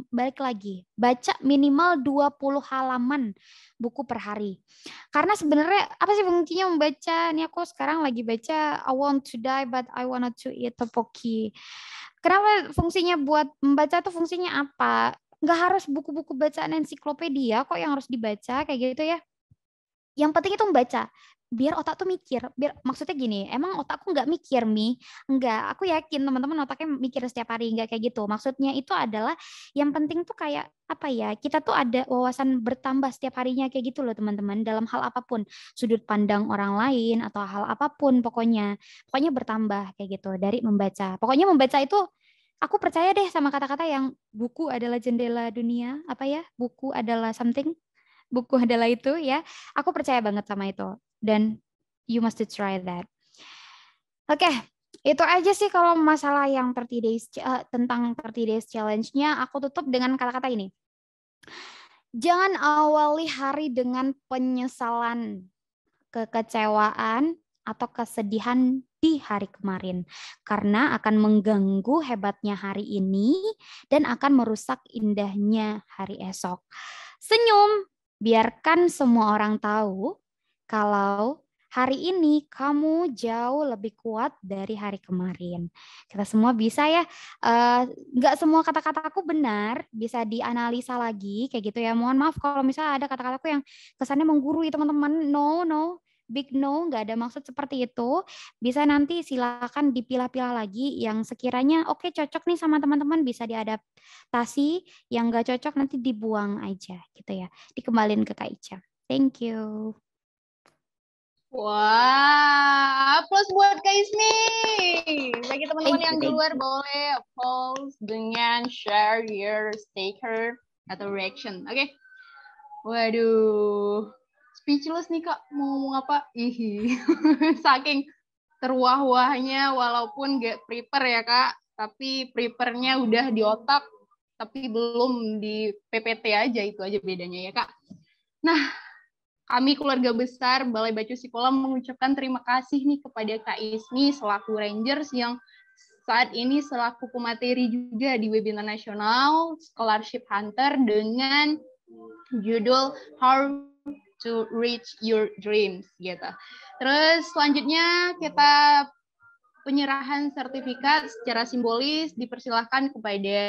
balik lagi, baca minimal 20 halaman buku per hari. Karena sebenarnya apa sih fungsinya membaca? Nih aku sekarang lagi baca I Want to Die but I Wanted to Eat Tteokbokki. Kenapa fungsinya buat membaca tuh fungsinya apa? Nggak harus buku-buku bacaan ensiklopedia kok yang harus dibaca kayak gitu ya. Yang penting itu membaca. Biar otak tuh mikir. Biar maksudnya gini, emang otakku nggak mikir, Mi? Enggak, aku yakin teman-teman otaknya mikir setiap hari, nggak kayak gitu. Maksudnya itu adalah yang penting tuh kayak apa ya? Kita tuh ada wawasan bertambah setiap harinya kayak gitu loh, teman-teman, dalam hal apapun, sudut pandang orang lain atau hal apapun pokoknya. Pokoknya bertambah kayak gitu dari membaca. Pokoknya membaca itu aku percaya deh sama kata-kata yang buku adalah jendela dunia, apa ya? Buku adalah something, buku adalah itu ya. Aku percaya banget sama itu. Dan you must try that. Oke, itu aja sih kalau masalah yang 30 days tentang 30 days challenge-nya. Aku tutup dengan kata-kata ini. Jangan awali hari dengan penyesalan, kekecewaan, atau kesedihan di hari kemarin. Karena akan mengganggu hebatnya hari ini dan akan merusak indahnya hari esok. Senyum, biarkan semua orang tahu kalau hari ini kamu jauh lebih kuat dari hari kemarin. Kita semua bisa ya, nggak semua kata-kataku benar, bisa dianalisa lagi kayak gitu ya. Mohon maaf kalau misalnya ada kata-kataku yang kesannya menggurui teman-teman. No, big no, nggak ada maksud seperti itu. Bisa nanti silakan dipilah-pilah lagi yang sekiranya oke cocok nih sama teman-teman bisa diadaptasi, yang nggak cocok nanti dibuang aja gitu ya. Dikembalin ke Kak Ica. Thank you. Wah, plus buat Kak Ismi. Bagi teman-teman yang di luar you. boleh applause dengan share your sticker atau reaction. Oke. Waduh. Speechless nih Kak, mau ngomong apa? Ih. Saking terwah-wahnya walaupun gak prepare ya Kak, tapi prepare-nya udah di otak, tapi belum di PPT aja, itu aja bedanya ya Kak. Nah, kami keluarga besar Balai Bacu Sekolah mengucapkan terima kasih nih kepada Kak Ismi selaku Rangers yang saat ini selaku pemateri juga di webinar nasional Scholarship Hunter dengan judul How to Reach Your Dreams gitu. Terus selanjutnya kita penyerahan sertifikat secara simbolis dipersilahkan kepada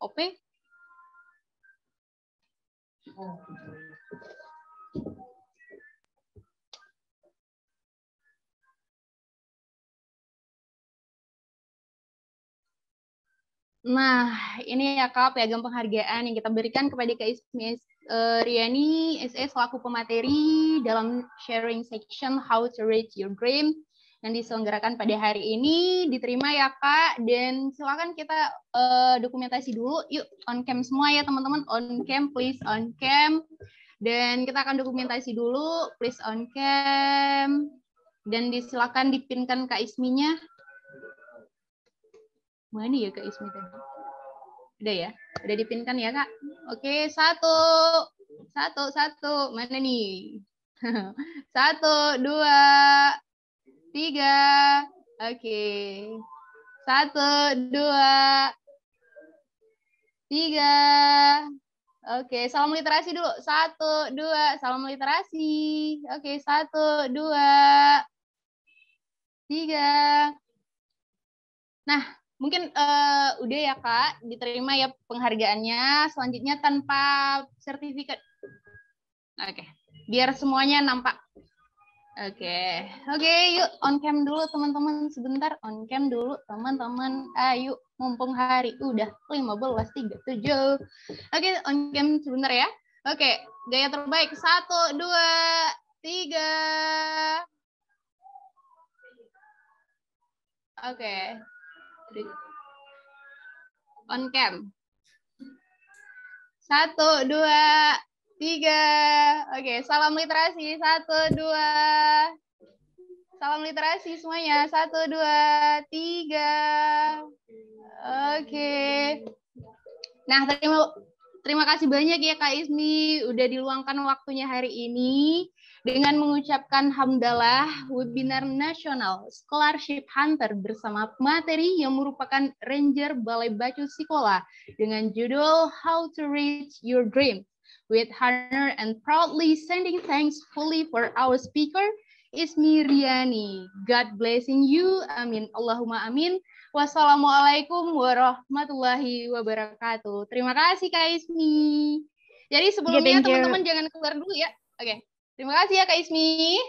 OP. Nah, ini ya Kak, piagam penghargaan yang kita berikan kepada Kak Ismi Riani, SE selaku pemateri dalam sharing section How to Reach Your Dream. yang diselenggarakan pada hari ini. Diterima ya Kak, dan silakan kita dokumentasi dulu. Yuk on cam semua ya teman-teman, on cam please, on cam. Dan kita akan dokumentasi dulu, please on cam. Dan disilakan dipinkan Kak Isminya. Mana ya Kak Ismi tadi? Udah ya? Udah dipinkan ya Kak? Oke, satu. Mana nih? 1, 2, 3. Oke. 1, 2, 3. Oke, salam literasi dulu. 1, 2, salam literasi. Oke, 1, 2, 3. Nah, mungkin udah ya Kak, diterima ya penghargaannya. Selanjutnya tanpa sertifikat. Oke, biar semuanya nampak. Oke, yuk on cam dulu teman-teman sebentar, on cam dulu teman-teman. Ayo, mumpung hari udah 15.37. Oke, on cam sebentar ya. Oke, gaya terbaik 1, 2, 3. Oke. On cam. 1, 2, 3. Oke, salam literasi. 1, 2. Salam literasi semuanya. 1, 2, 3. Oke. Nah, terima kasih banyak ya Kak Ismi udah diluangkan waktunya hari ini dengan mengucapkan hamdalah webinar nasional Scholarship Hunter bersama materi yang merupakan Ranger Balai Bacu Sekolah dengan judul How to Reach Your Dream. With honor and proudly sending thanks fully for our speaker, Ismi Riani. God blessing you. Amin. Allahumma amin. Wassalamualaikum warahmatullahi wabarakatuh. Terima kasih Kak Ismi. Jadi sebelumnya teman-teman jangan keluar dulu ya. Oke. Terima kasih ya Kak Ismi.